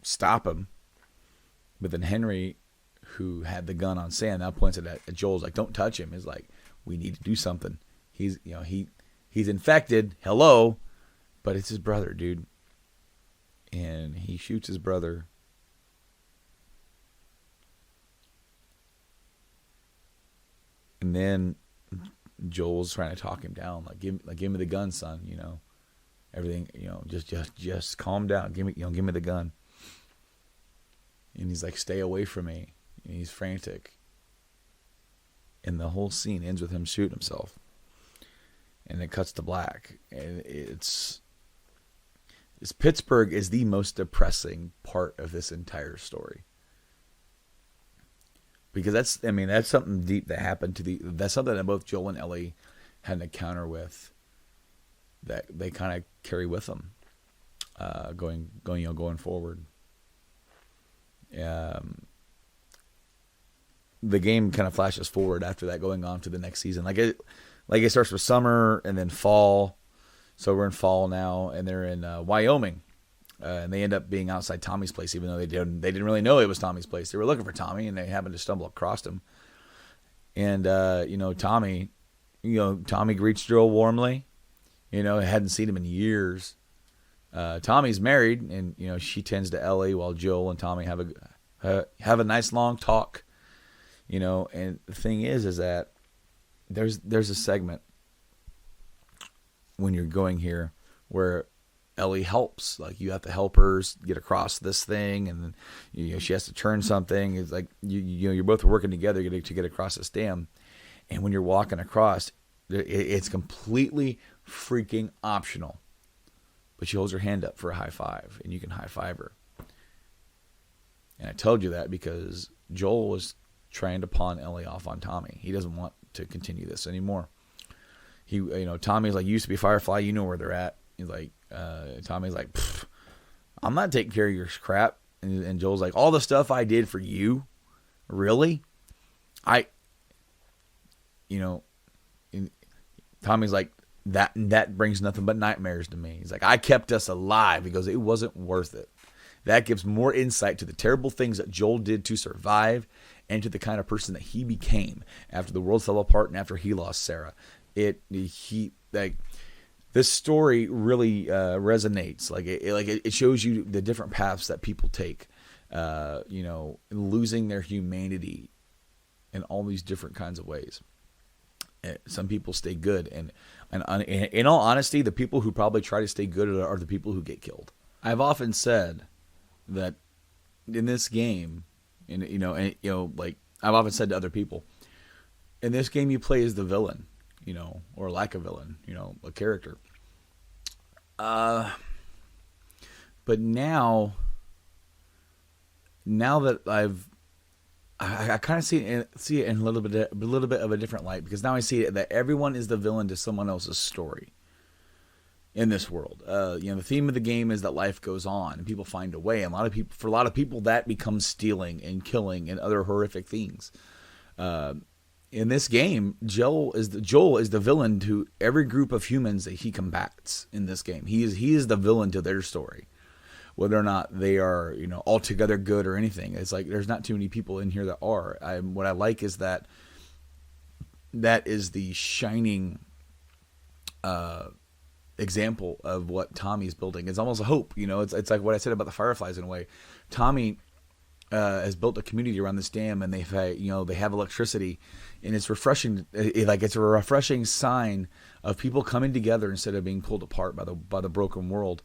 Speaker 1: stop him, but then Henry, who had the gun on Sam, now points it at Joel's like, "Don't touch him." Is like, we need to do something. He's infected. Hello, but it's his brother, dude. And he shoots his brother. And then Joel's trying to talk him down, like give me the gun, son. Everything. Just calm down. Give me the gun. And he's like, stay away from me. And he's frantic. And the whole scene ends with him shooting himself. And it cuts to black. And Pittsburgh is the most depressing part of this entire story. Because that's something deep that happened that's something that both Joel and Ellie had an encounter with that they kind of carry with them, going forward. The game kind of flashes forward after that, going on to the next season. It starts with summer and then fall. So we're in fall now, and they're in Wyoming, and they end up being outside Tommy's place, even though they didn't really know it was Tommy's place. They were looking for Tommy, and they happened to stumble across him. And Tommy greets Joel warmly. Hadn't seen him in years. Tommy's married, and she tends to Ellie while Joel and Tommy have a nice long talk. And the thing is that there's a segment when you're going here where Ellie helps. Like, you have to help her get across this thing, and then she has to turn something. It's like you're both working together to get across this dam. And when you're walking across, it's completely freaking optional. But she holds her hand up for a high five, and you can high five her. And I told you that because Joel was trying to pawn Ellie off on Tommy. He doesn't want to continue this anymore. Tommy's like, you used to be Firefly, you know where they're at. He's like, Tommy's like, I'm not taking care of your crap. And Joel's like, all the stuff I did for you, really? Tommy's like, that brings nothing but nightmares to me. He's like, I kept us alive. He goes, it wasn't worth it. That gives more insight to the terrible things that Joel did to survive and to the kind of person that he became after the world fell apart and after he lost Sarah. This story really resonates. It shows you the different paths that people take, losing their humanity in all these different kinds of ways. Some people stay good, and in all honesty, the people who probably try to stay good are the people who get killed. I've often said that in this game, I've often said to other people, in this game you play as the villain, or like a villain, a character. But now that I kind of see it in a little bit of a different light, because now I see it that everyone is the villain to someone else's story in this world. The theme of the game is that life goes on and people find a way. For a lot of people, that becomes stealing and killing and other horrific things. In this game, Joel is the villain to every group of humans that he combats in this game. He is the villain to their story. whether or not they are, altogether good or anything. It's like there's not too many people in here that are. What I like is that is the shining example of what Tommy's building. It's almost a hope. It's like what I said about the Fireflies in a way. Tommy has built a community around this dam, and they have electricity, and it's refreshing. It's a refreshing sign of people coming together instead of being pulled apart by the broken world,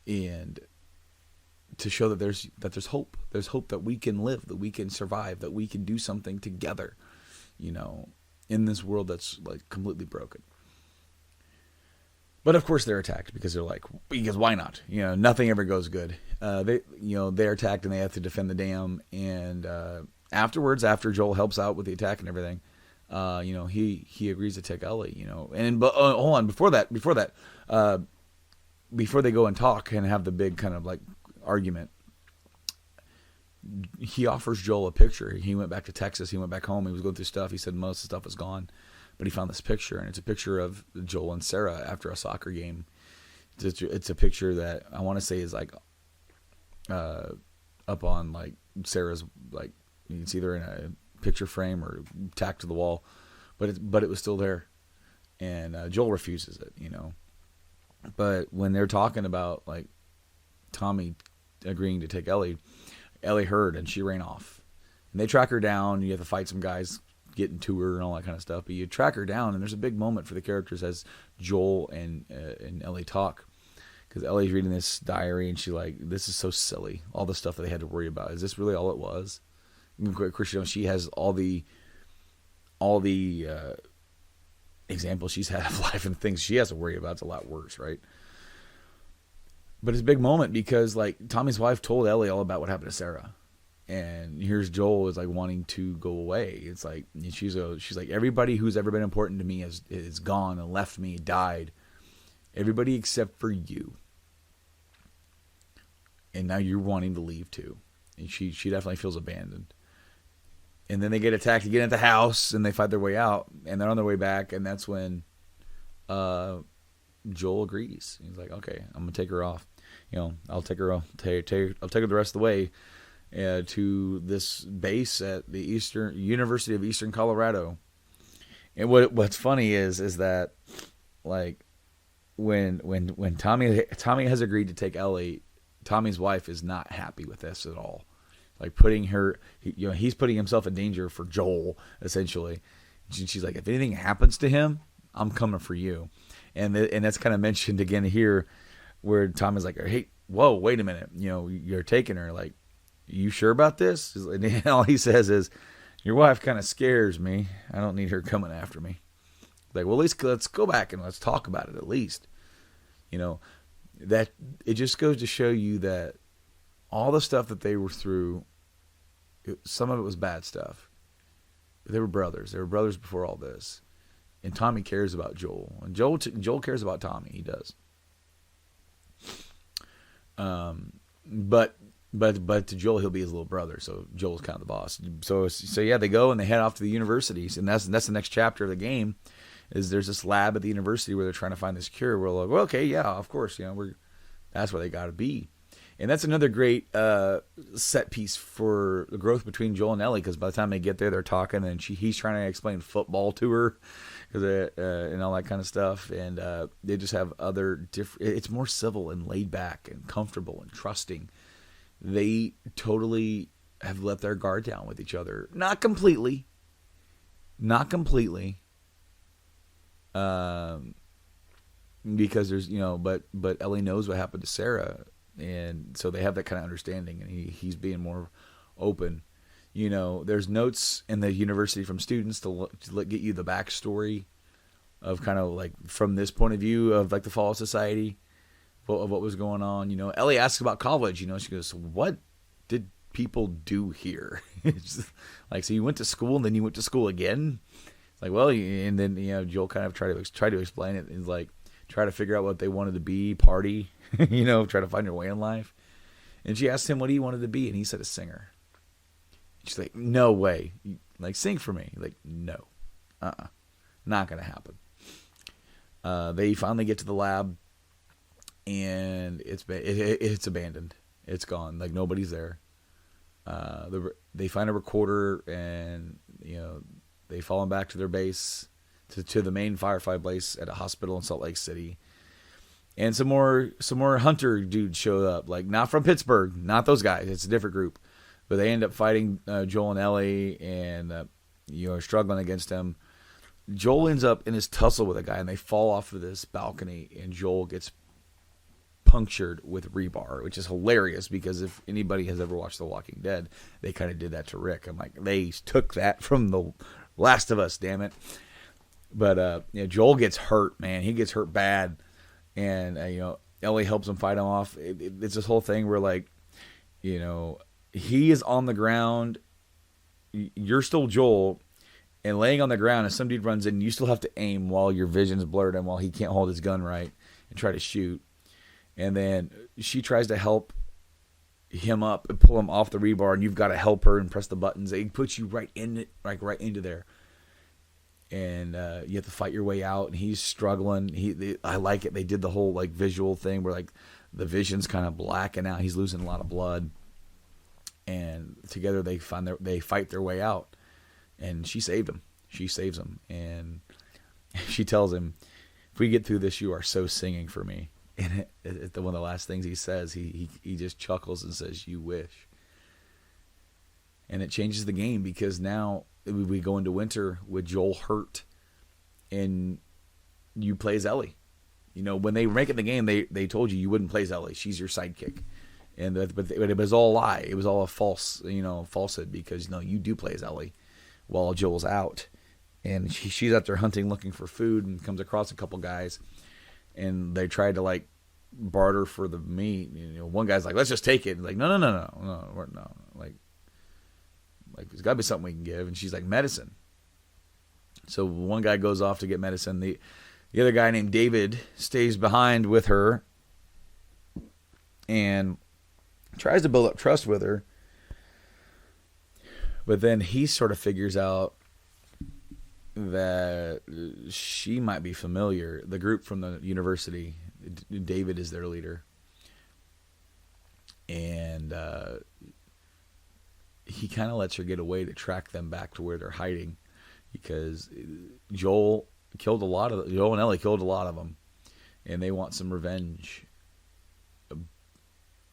Speaker 1: and to show that there's hope. There's hope that we can live, that we can survive, that we can do something together, in this world that's like completely broken. But of course they're attacked because why not? Nothing ever goes good. They're attacked and they have to defend the dam. And afterwards, after Joel helps out with the attack and everything, he agrees to take Ellie. But hold on, before they go and talk and have the big kind of like argument, he offers Joel a picture. He went back to Texas. He went back home. He was going through stuff. He said most of the stuff was gone. But he found this picture, and it's a picture of Joel and Sarah after a soccer game. It's a picture that I want to say is like up on like Sarah's, like it's either in a picture frame or tacked to the wall, but it was still there, and Joel refuses it, But when they're talking about like Tommy agreeing to take Ellie heard and she ran off, and they track her down. You have to fight some guys getting to her and all that kind of stuff, but you track her down, and there's a big moment for the characters as Joel and Ellie talk, because Ellie's reading this diary and she like, this is so silly, all the stuff that they had to worry about. Is this really all it was? And of course, she has all the examples she's had of life and things she has to worry about. It's a lot worse, right? But it's a big moment because like Tommy's wife told Ellie all about what happened to Sarah. And here's Joel is like wanting to go away. It's like she's like, everybody who's ever been important to me is gone and left me, died. Everybody except for you. And now you're wanting to leave too. And she definitely feels abandoned. And then they get attacked again at the house, and they fight their way out, and they're on their way back, and that's when Joel agrees. He's like, okay, I'm gonna take her off. I'll take her the rest of the way. To this base at the University of Eastern Colorado. And what's funny is that like when Tommy has agreed to take Ellie, Tommy's wife is not happy with this at all. Like putting her, he's putting himself in danger for Joel essentially. She's like, if anything happens to him, I'm coming for you. And that's kind of mentioned again here, where Tommy's like, hey, whoa, wait a minute, you're taking her, like, you sure about this? And all he says is, your wife kind of scares me. I don't need her coming after me. Like, well, at least let's go back and let's talk about it at least. That it just goes to show you that all the stuff that they were through, some of it was bad stuff. They were brothers. They were brothers before all this. And Tommy cares about Joel. And Joel cares about Tommy. He does. But to Joel, he'll be his little brother. So Joel's kind of the boss. So yeah, they go and they head off to the universities, and that's the next chapter of the game. Is there's this lab at the university where they're trying to find this cure. We're like, well, okay, yeah, of course, that's where they got to be, and that's another great set piece for the growth between Joel and Ellie. Because by the time they get there, they're talking, and he's trying to explain football to her, and all that kind of stuff, and they just have other different. It's more civil and laid back and comfortable and trusting. They totally have let their guard down with each other. Not completely. Because there's, but Ellie knows what happened to Sarah. And so they have that kind of understanding, and he's being more open. There's notes in the university from students to get you the backstory of kind of like from this point of view of like the fall of society. Of what was going on. Ellie asks about college. She goes, what did people do here? It's like, so you went to school and then you went to school again? It's like, well, and then Joel kind of try to explain it, and like try to figure out what they wanted to be, party, try to find their way in life. And she asked him what he wanted to be, and he said a singer. She's like, no way, like sing for me. Like, no, not gonna happen. They finally get to the lab. and it's abandoned. It's gone. Like nobody's there. They find a recorder, and they fall back to their base, to the main Firefly base at a hospital in Salt Lake City. And some more hunter dudes showed up, like not from Pittsburgh, not those guys. It's a different group, but they end up fighting Joel and Ellie, and are struggling against him. Joel ends up in his tussle with a guy, and they fall off of this balcony, and Joel gets punctured with rebar, which is hilarious because if anybody has ever watched The Walking Dead, they kind of did that to Rick. I'm like, they took that from The Last of Us, damn it. But Joel gets hurt, man. He gets hurt bad, and Ellie helps him fight him off. It's this whole thing where he is on the ground, you're still Joel, and laying on the ground, and some dude runs in, you still have to aim while your vision's blurred and while he can't hold his gun right and try to shoot. And then she tries to help him up and pull him off the rebar, and you've got to help her and press the buttons. It puts you right in it, like right into there. And you have to fight your way out, and he's struggling. I like it. They did the whole like visual thing where like the vision's kind of blacking out. He's losing a lot of blood, and together they fight their way out. And she saved him. She saves him, and she tells him, "If we get through this, you are so singing for me." And one of the last things he says, he just chuckles and says, "You wish." And it changes the game because now we go into winter with Joel hurt, and you play as Ellie. When they were making the game, they told you wouldn't play as Ellie. She's your sidekick. But it was all a lie. It was all a falsehood because you do play as Ellie while Joel's out, and she's out there hunting, looking for food, and comes across a couple guys. And they tried to like barter for the meat. One guy's like, "Let's just take it." And like, no. Like there's got to be something we can give. And she's like, "Medicine." So one guy goes off to get medicine. The other guy named David stays behind with her and tries to build up trust with her. But then he sort of figures out that she might be familiar. The group from the university, David is their leader, and he kind of lets her get away to track them back to where they're hiding, because Joel and Ellie killed a lot of them, and they want some revenge.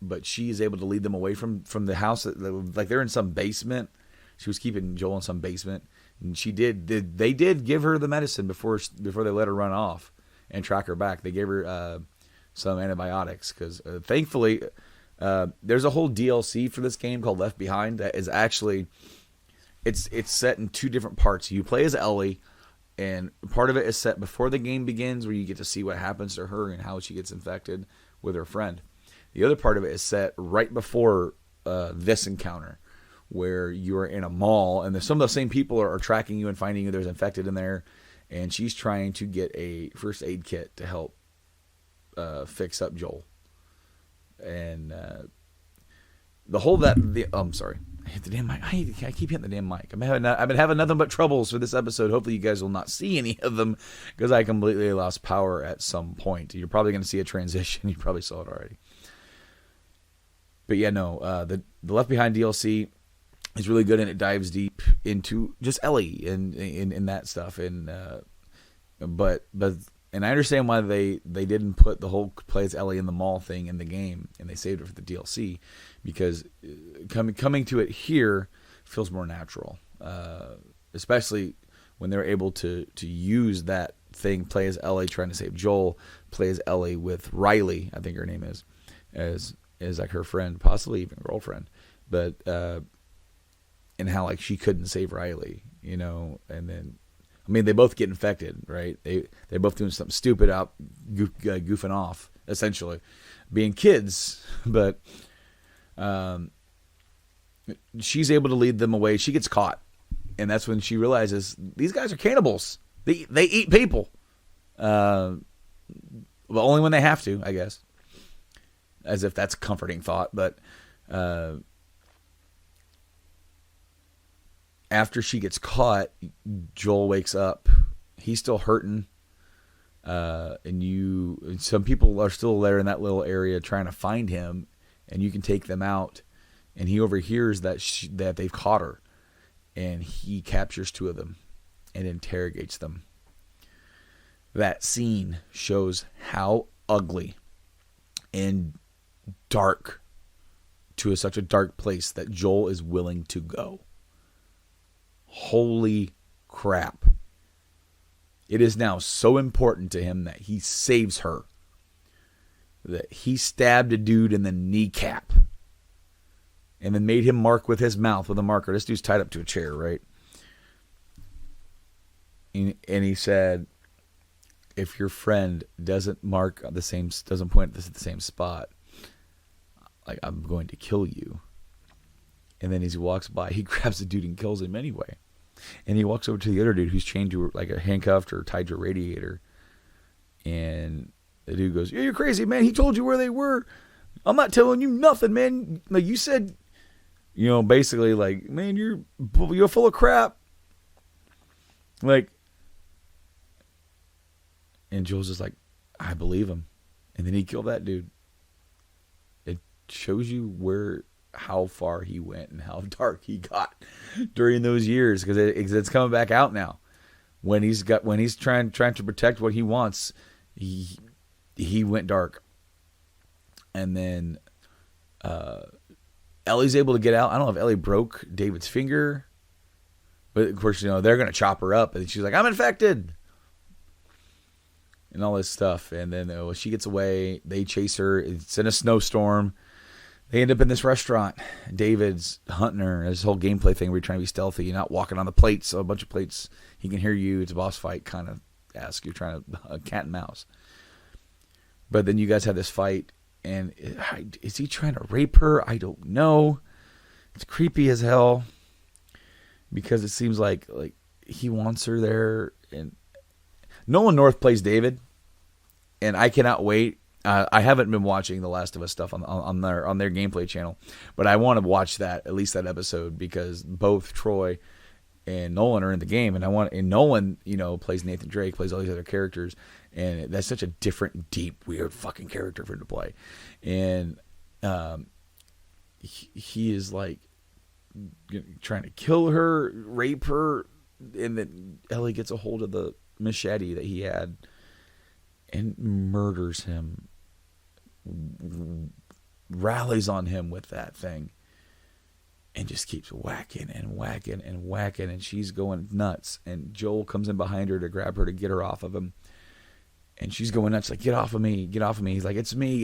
Speaker 1: But she is able to lead them away from the house. Like they're in some basement. She was keeping Joel in some basement. And they did give her the medicine before they let her run off and track her back. They gave her some antibiotics because thankfully there's a whole DLC for this game called Left Behind that is actually it's set in two different parts. You play as Ellie, and part of it is set before the game begins, where you get to see what happens to her and how she gets infected with her friend. The other part of it is set right before this encounter, where you're in a mall, and some of the same people are tracking you and finding you there's infected in there, and she's trying to get a first aid kit to help fix up Joel. And I'm sorry, I hit the damn mic. I keep hitting the damn mic. I've been having nothing but troubles for this episode. Hopefully you guys will not see any of them, because I completely lost power at some point. You're probably going to see a transition. You probably saw it already. But yeah, no, the Left Behind DLC is really good, and it dives deep into just Ellie and in that stuff. And but I understand why they didn't put the whole play as Ellie in the mall thing in the game, and they saved it for the DLC, because coming to it here feels more natural, especially when they're able to use that thing, play as Ellie trying to save Joel, play as Ellie with Riley, I think her name is, as like her friend, possibly even girlfriend, but and how like she couldn't save Riley, and then they both get infected, right? They're both doing something stupid out goofing off, essentially being kids, but she's able to lead them away. She gets caught, and that's when she realizes these guys are cannibals. They eat people, well, only when they have to, I guess. As if that's a comforting thought. But after she gets caught, Joel wakes up. He's still hurting. And some people are still there in that little area trying to find him, and you can take them out. And he overhears that they've caught her, and he captures 2 of them and interrogates them. That scene shows how ugly and dark to such a dark place that Joel is willing to go. Holy crap. It is now so important to him that he saves her, that he stabbed a dude in the kneecap and then made him mark with his mouth with a marker. This dude's tied up to a chair, right? And he said, if your friend doesn't point at this at the same spot, like, I'm going to kill you. And then as he walks by, he grabs the dude and kills him anyway. And he walks over to the other dude who's chained to, like, a handcuffed or tied to a radiator. And the dude goes, yeah, you're crazy, man. He told you where they were. I'm not telling you nothing, man. Like, you said, basically, like, man, you're full of crap. Like, and Joel's just like, I believe him. And then he killed that dude. It shows you how far he went and how dark he got during those years, because it's coming back out now. When he's trying to protect what he wants, he went dark. And then Ellie's able to get out. I don't know if Ellie broke David's finger, but of course, they're going to chop her up, and she's like, I'm infected, and all this stuff. And then she gets away. They chase her. It's in a snowstorm. They end up in this restaurant. David's hunting her. This whole gameplay thing where you're trying to be stealthy. You're not walking on the plates. So a bunch of plates. He can hear you. It's a boss fight kind of ask. You're trying to cat and mouse. But then you guys have this fight. And is he trying to rape her? I don't know. It's creepy as hell. Because it seems like he wants her there. And Nolan North plays David. And I cannot wait. I haven't been watching the Last of Us stuff on their gameplay channel, but I want to watch at least that episode, because both Troy and Nolan are in the game, and Nolan, plays Nathan Drake, plays all these other characters, and that's such a different, deep, weird fucking character for him to play, and he is like trying to kill her, rape her, and then Ellie gets a hold of the machete that he had and murders him. Rallies on him with that thing and just keeps whacking and whacking and whacking, and she's going nuts, and Joel comes in behind her to grab her to get her off of him, and she's going nuts, like, get off of me, get off of me. He's like, it's me,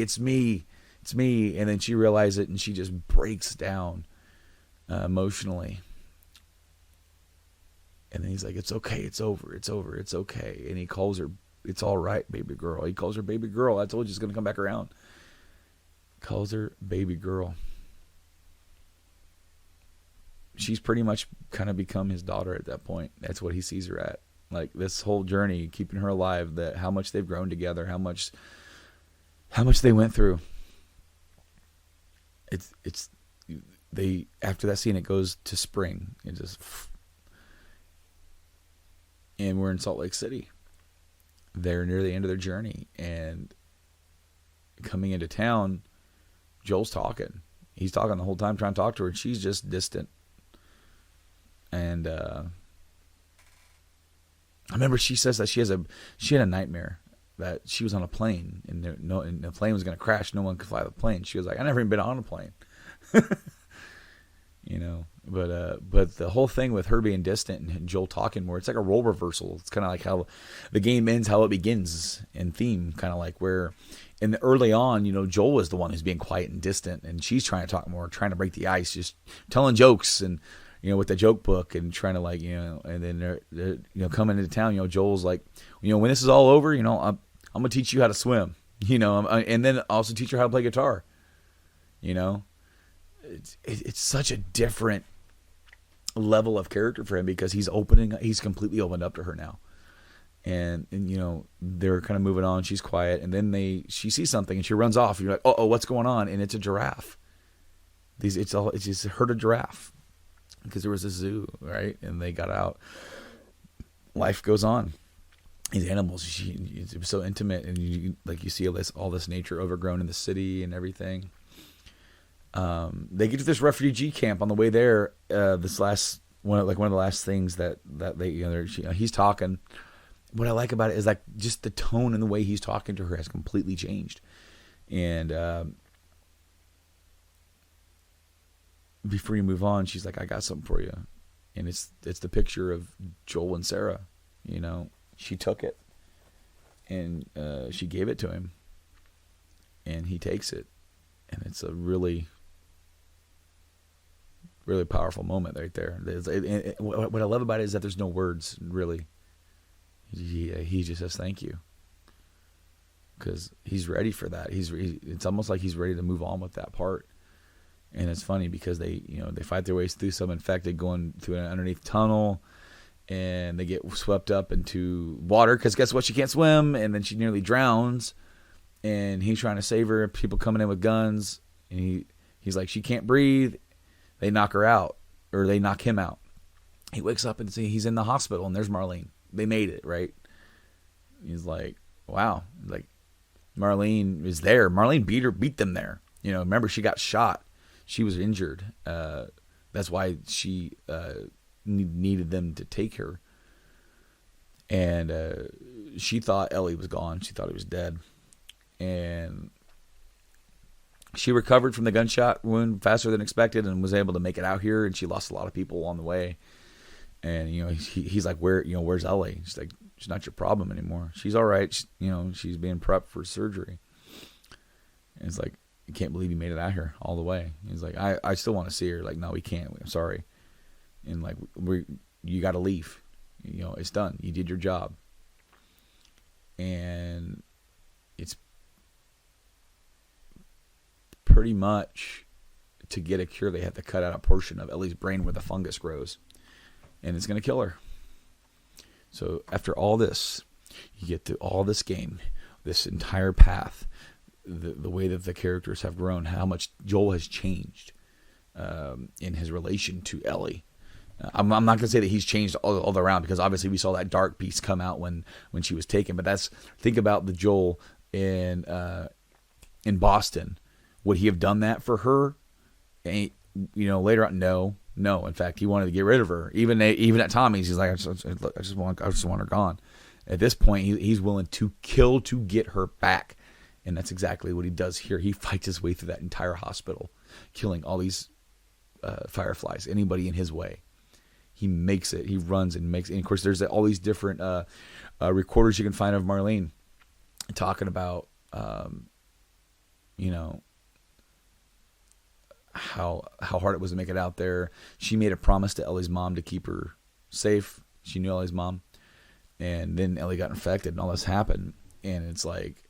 Speaker 1: and then she realizes it, and she just breaks down emotionally, and then he's like, it's okay, it's over, it's okay, and he calls her, it's all right, baby girl. He calls her baby girl. I told you it's going to come back around. Calls her baby girl. She's pretty much kind of become his daughter at that point. That's what he sees her at. Like, this whole journey, keeping her alive, that how much they've grown together, how much they went through. After that scene, it goes to spring. And we're in Salt Lake City. They're near the end of their journey, and coming into town, Joel's talking. He's talking the whole time, trying to talk to her, and she's just distant. And I remember she says that she had a nightmare that she was on a plane, and the plane was going to crash. No one could fly the plane. She was like, I never even been on a plane. But the whole thing with her being distant and Joel talking more, it's like a role reversal. It's kind of like how the game ends, how it begins in theme, kind of like where in the early on, Joel is the one who's being quiet and distant, and she's trying to talk more, trying to break the ice, just telling jokes and, with the joke book, and trying to and then they're coming into town, Joel's like, when this is all over, I'm going to teach you how to swim, and then also teach her how to play guitar, It's such a different level of character for him, because he's completely opened up to her now, and they're kind of moving on. She's quiet, and then she sees something and she runs off. And you're like, oh, what's going on? And it's a giraffe. It's just a herd of giraffe, because there was a zoo, right? And they got out. Life goes on, these animals, it was so intimate, and you see all this nature overgrown in the city and everything. They get to this refugee camp on the way there. One of the last things that they, he's talking. What I like about it is like just the tone and the way he's talking to her has completely changed. And before you move on, she's like, "I got something for you," and it's the picture of Joel and Sarah. She took it and she gave it to him, and he takes it, and it's a really, really powerful moment right there. What I love about it is that there's no words really. He just says thank you, because he's ready for that. It's almost like he's ready to move on with that part. And it's funny because they fight their ways through some infected going through an underneath tunnel, and they get swept up into water because guess what? She can't swim, and then she nearly drowns. And he's trying to save her. People coming in with guns, and he's like, she can't breathe. They knock her out, or they knock him out. He wakes up and he's in the hospital, and there's Marlene. They made it, right? He's like, wow. Like, Marlene is there. Marlene beat them there. Remember, she got shot. She was injured. That's why she needed them to take her. And she thought Ellie was gone. She thought he was dead. And she recovered from the gunshot wound faster than expected and was able to make it out here. And she lost a lot of people on the way. And he's like, where's Ellie? She's like, she's not your problem anymore. She's all right. She's being prepped for surgery. And it's like, I can't believe you made it out here all the way. He's like, I still want to see her. Like, no, we can't. I'm sorry. And like, you got to leave. It's done. You did your job. And it's pretty much, to get a cure, they have to cut out a portion of Ellie's brain where the fungus grows. And it's going to kill her. So after all this, you get through all this game, this entire path, the way that the characters have grown, how much Joel has changed in his relation to Ellie. I'm not going to say that he's changed all around, because obviously we saw that dark piece come out when she was taken. But think about the Joel in Boston. Would he have done that for her? And, later on, no. In fact, he wanted to get rid of her. Even at Tommy's, he's like, I just want her gone. At this point, he's willing to kill to get her back. And that's exactly what he does here. He fights his way through that entire hospital, killing all these fireflies, anybody in his way. He makes it. He runs and makes it. And of course, there's all these different recorders you can find of Marlene talking about, how hard it was to make it out there. She made a promise to Ellie's mom to keep her safe. She knew Ellie's mom. And then Ellie got infected and all this happened. And it's like,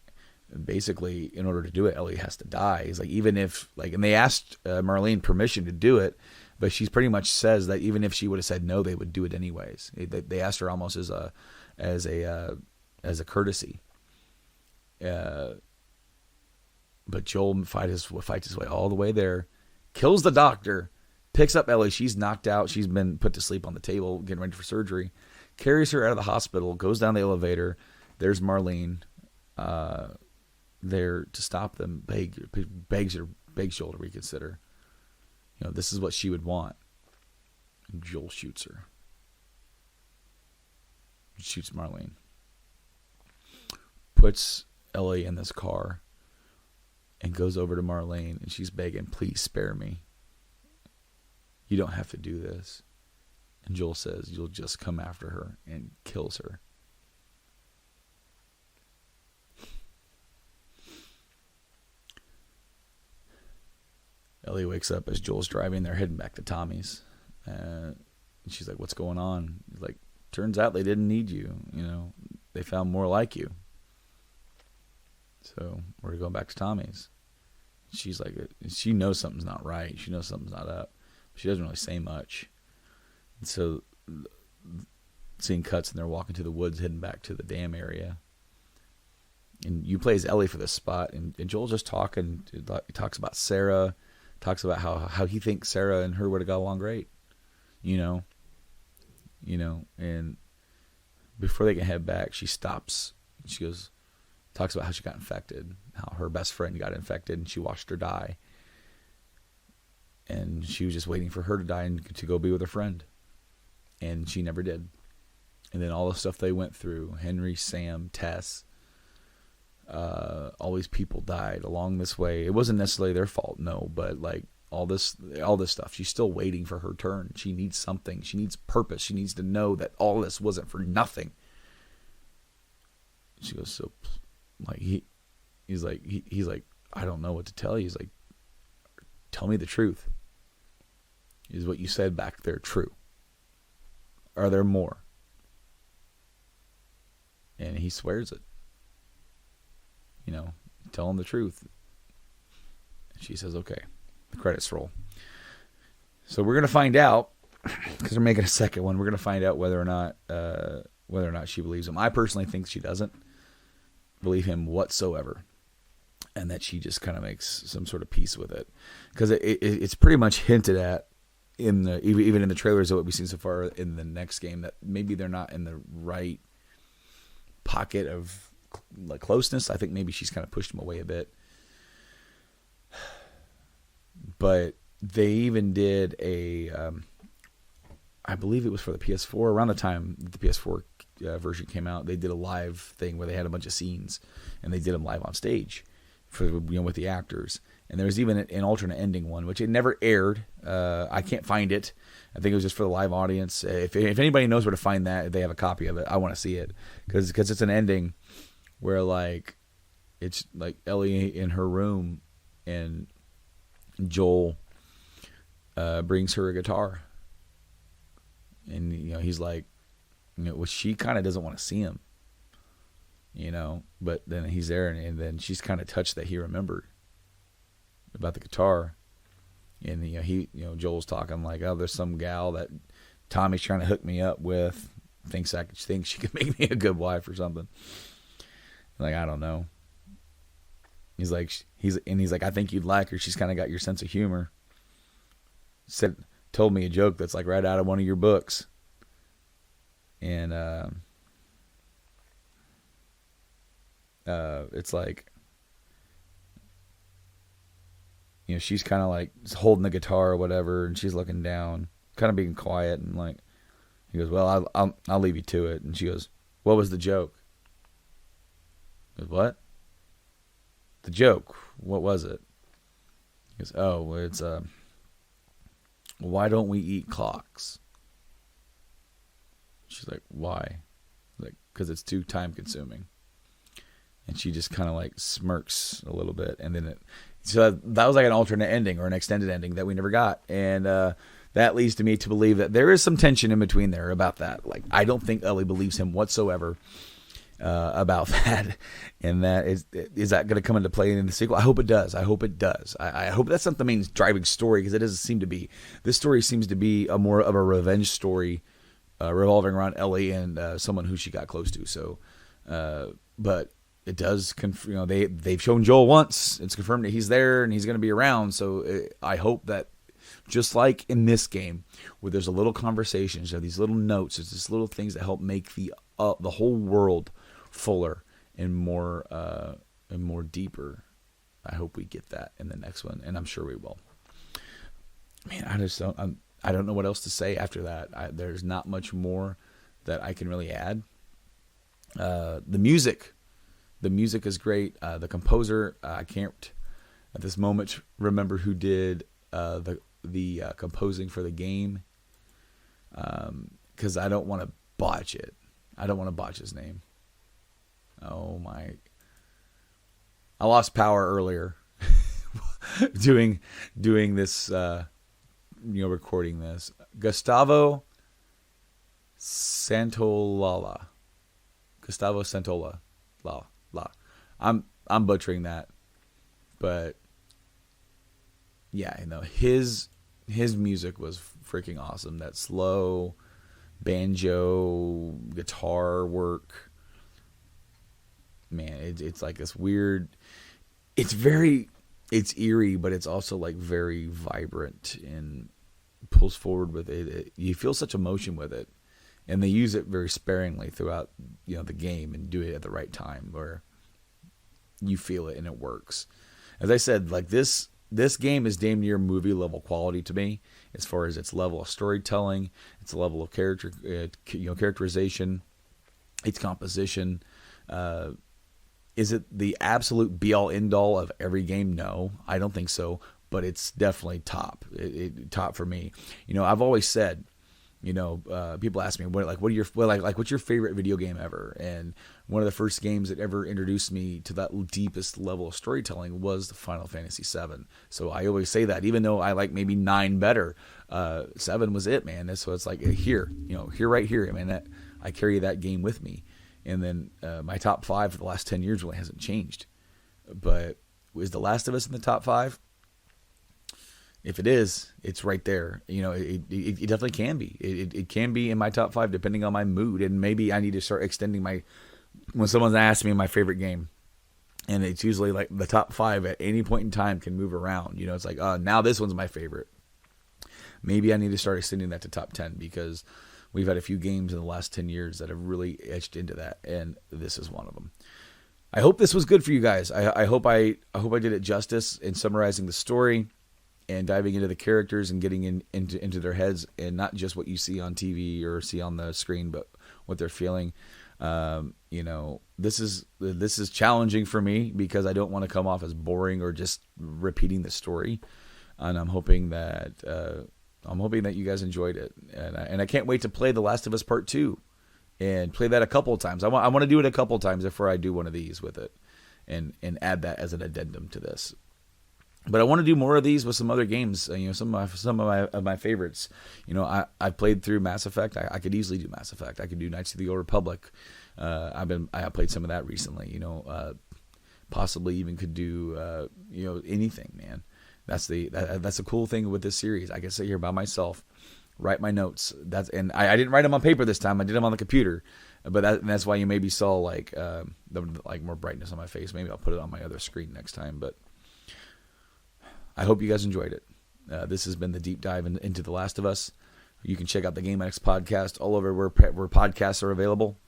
Speaker 1: basically, in order to do it, Ellie has to die. It's like, even if, and they asked Marlene permission to do it, but she pretty much says that even if she would have said no, they would do it anyways. They asked her almost as a courtesy. But Joel fights his way all the way there, kills the doctor, picks up Ellie. She's knocked out. She's been put to sleep on the table, getting ready for surgery. Carries her out of the hospital, goes down the elevator. There's Marlene there to stop them, begs Joel to reconsider. This is what she would want. And Joel shoots her. Shoots Marlene. Puts Ellie in this car and goes over to Marlene, and she's begging, please spare me. You don't have to do this. And Joel says, you'll just come after her, and kills her. Ellie wakes up as Joel's driving. They're heading back to Tommy's. And she's like, what's going on? He's like, turns out they didn't need you. They found more like you. So we're going back to Tommy's. She's like, she knows something's not right. She knows something's not up. She doesn't really say much. And so scene cuts, and they're walking through the woods, heading back to the dam area. And you play as Ellie for this spot. And Joel's just talking. He talks about Sarah. Talks about how he thinks Sarah and her would have got along great. And before they can head back, she stops. She goes, talks about how she got infected, how her best friend got infected, and she watched her die. And she was just waiting for her to die and to go be with her friend. And she never did. And then all the stuff they went through, Henry, Sam, Tess, all these people died along this way. It wasn't necessarily their fault, no, but like all this stuff. She's still waiting for her turn. She needs something. She needs purpose. She needs to know that all this wasn't for nothing. She goes, so like he's like, I don't know what to tell you. He's like, tell me the truth. Is what you said back there true? Are there more? And he swears it. You know, tell him the truth. And she says, okay. The credits roll. So we're going to find out, because we're making a second one, we're going to find out whether or not she believes him. I personally think she doesn't believe him whatsoever. And that she just kind of makes some sort of peace with it. Because it's pretty much hinted at, even in the trailers of what we've seen so far in the next game, that maybe they're not in the right pocket of like closeness. I think maybe she's kind of pushed him away a bit. But they even did I believe it was for the PS4, around the time the PS4 version came out, they did a live thing where they had a bunch of scenes and they did them live on stage with the actors. And there was even an alternate ending one, which it never aired. I can't find it. I think it was just for the live audience. If anybody knows where to find that, if they have a copy of it, I want to see it. Because it's an ending where like it's like Ellie in her room and Joel brings her a guitar. And, he's like, well, she kind of doesn't want to see him. But then he's there and then she's kind of touched that he remembered about the guitar. And Joel's talking like, oh, there's some gal that Tommy's trying to hook me up with, thinks she could make me a good wife or something. Like, I don't know. He's like, I think you'd like her. She's kind of got your sense of humor. Told me a joke that's like right out of one of your books. And it's like, she's kind of like holding the guitar or whatever, and she's looking down, kind of being quiet, and like, he goes, well, I'll leave you to it. And she goes, what was the joke? He goes, what? The joke, what was it? He goes, oh, it's why don't we eat clocks? She's like, why? Like, because it's too time consuming. And she just kind of like smirks a little bit, and then so that was like an alternate ending or an extended ending that we never got. And that leads to me to believe that there is some tension in between there about that. Like, I don't think Ellie believes him whatsoever about that. And that is that going to come into play in the sequel? I hope it does. I hope that's not the main driving story, because it doesn't seem to be. This story seems to be more of a revenge story revolving around Ellie and someone who she got close to. So, but it does, they've shown Joel once. It's confirmed that he's there and he's going to be around. So I hope that, just like in this game, where there's a little conversations, these little notes, there's just little things that help make the whole world fuller and more deeper. I hope we get that in the next one, and I'm sure we will. Man, I don't know what else to say after that. There's not much more that I can really add. The music is great. The composer, I can't at this moment remember who did the composing for the game, because I don't want to botch it. I don't want to botch his name. Oh my! I lost power earlier doing this. Recording this. Gustavo Santaolalla. I'm butchering that, but yeah, his music was freaking awesome. That slow banjo guitar work, man, it's like this weird. It's eerie, but it's also like very vibrant and pulls forward with it. You feel such emotion with it, and they use it very sparingly throughout, the game, and do it at the right time where you feel it and it works. As I said, like this game is damn near movie level quality to me, as far as its level of storytelling, its level of characterization, its composition. Is it the absolute be all end all of every game? No, I don't think so. But it's definitely top. Top for me. I've always said, people ask me what's your favorite video game ever? And one of the first games that ever introduced me to that deepest level of storytelling was the Final Fantasy VII. So I always say that, even though I like maybe 9 better, 7 was it, man. So it's like here right here. I mean, I carry that game with me. And then my top 5 for the last 10 years really hasn't changed. But is The Last of Us in the top 5? If it is, it's right there. It definitely can be. It can be in my top 5 depending on my mood. And maybe I need to start extending when someone's asked me my favorite game. And it's usually like the top 5 at any point in time can move around. It's like, now this one's my favorite. Maybe I need to start extending that to top 10, because we've had a few games in the last 10 years that have really etched into that. And this is one of them. I hope this was good for you guys. I hope I did it justice in summarizing the story and diving into the characters and getting into their heads, and not just what you see on TV or see on the screen, but what they're feeling. This is challenging for me, because I don't want to come off as boring or just repeating the story. And I'm hoping that you guys enjoyed it. And I can't wait to play The Last of Us Part 2 and play that a couple of times. I want to do it a couple of times before I do one of these with it, and add that as an addendum to this. But I want to do more of these with some other games. Some of my favorites. I played through Mass Effect. I could easily do Mass Effect. I could do Knights of the Old Republic. I played some of that recently. Possibly even could do anything, man. That's the cool thing with this series. I can sit here by myself, write my notes. And I didn't write them on paper this time. I did them on the computer. But that's why you maybe saw like more brightness on my face. Maybe I'll put it on my other screen next time. But I hope you guys enjoyed it. This has been the deep dive into The Last of Us. You can check out the Game Addicts podcast all over where podcasts are available,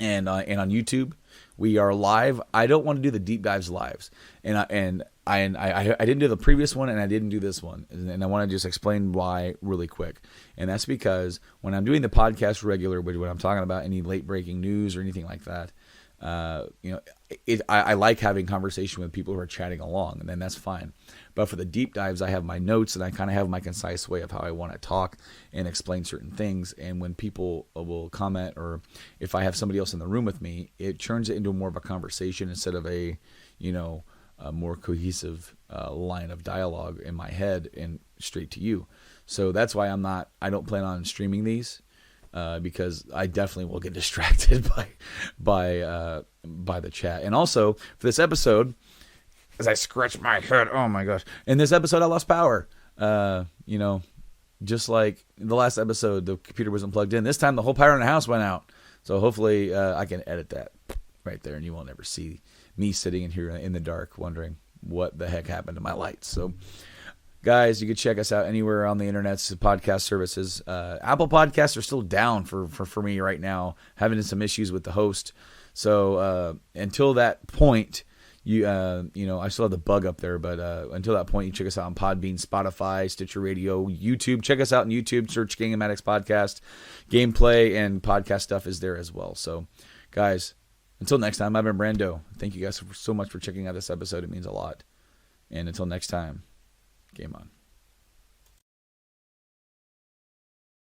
Speaker 1: and on YouTube. We are live. I don't want to do the deep dives lives, and I didn't do the previous one, and I didn't do this one, and I want to just explain why really quick. And that's because when I'm doing the podcast regular, when I'm talking about any late breaking news or anything like that, I like having conversation with people who are chatting along, and then that's fine. But for the deep dives, I have my notes, and I kind of have my concise way of how I want to talk and explain certain things. And when people will comment, or if I have somebody else in the room with me, it turns it into more of a conversation instead of a more cohesive line of dialogue in my head and straight to you. So that's why I don't plan on streaming these. Because I definitely will get distracted by the chat. And also for this episode, as I scratch my head, oh my gosh! In this episode, I lost power. Just like the last episode, the computer wasn't plugged in. This time, the whole power in the house went out. So hopefully, I can edit that right there, and you won't ever see me sitting in here in the dark, wondering what the heck happened to my lights. So. Guys, you can check us out anywhere on the internet's podcast services. Apple Podcasts are still down for me right now, having some issues with the host. So until that point, I still have the bug up there, but until that point, you check us out on Podbean, Spotify, Stitcher Radio, YouTube. Check us out on YouTube. Search Game Addicts Podcast. Gameplay and podcast stuff is there as well. So, guys, until next time, I've been Brando. Thank you guys so much for checking out this episode. It means a lot. And until next time. Game on.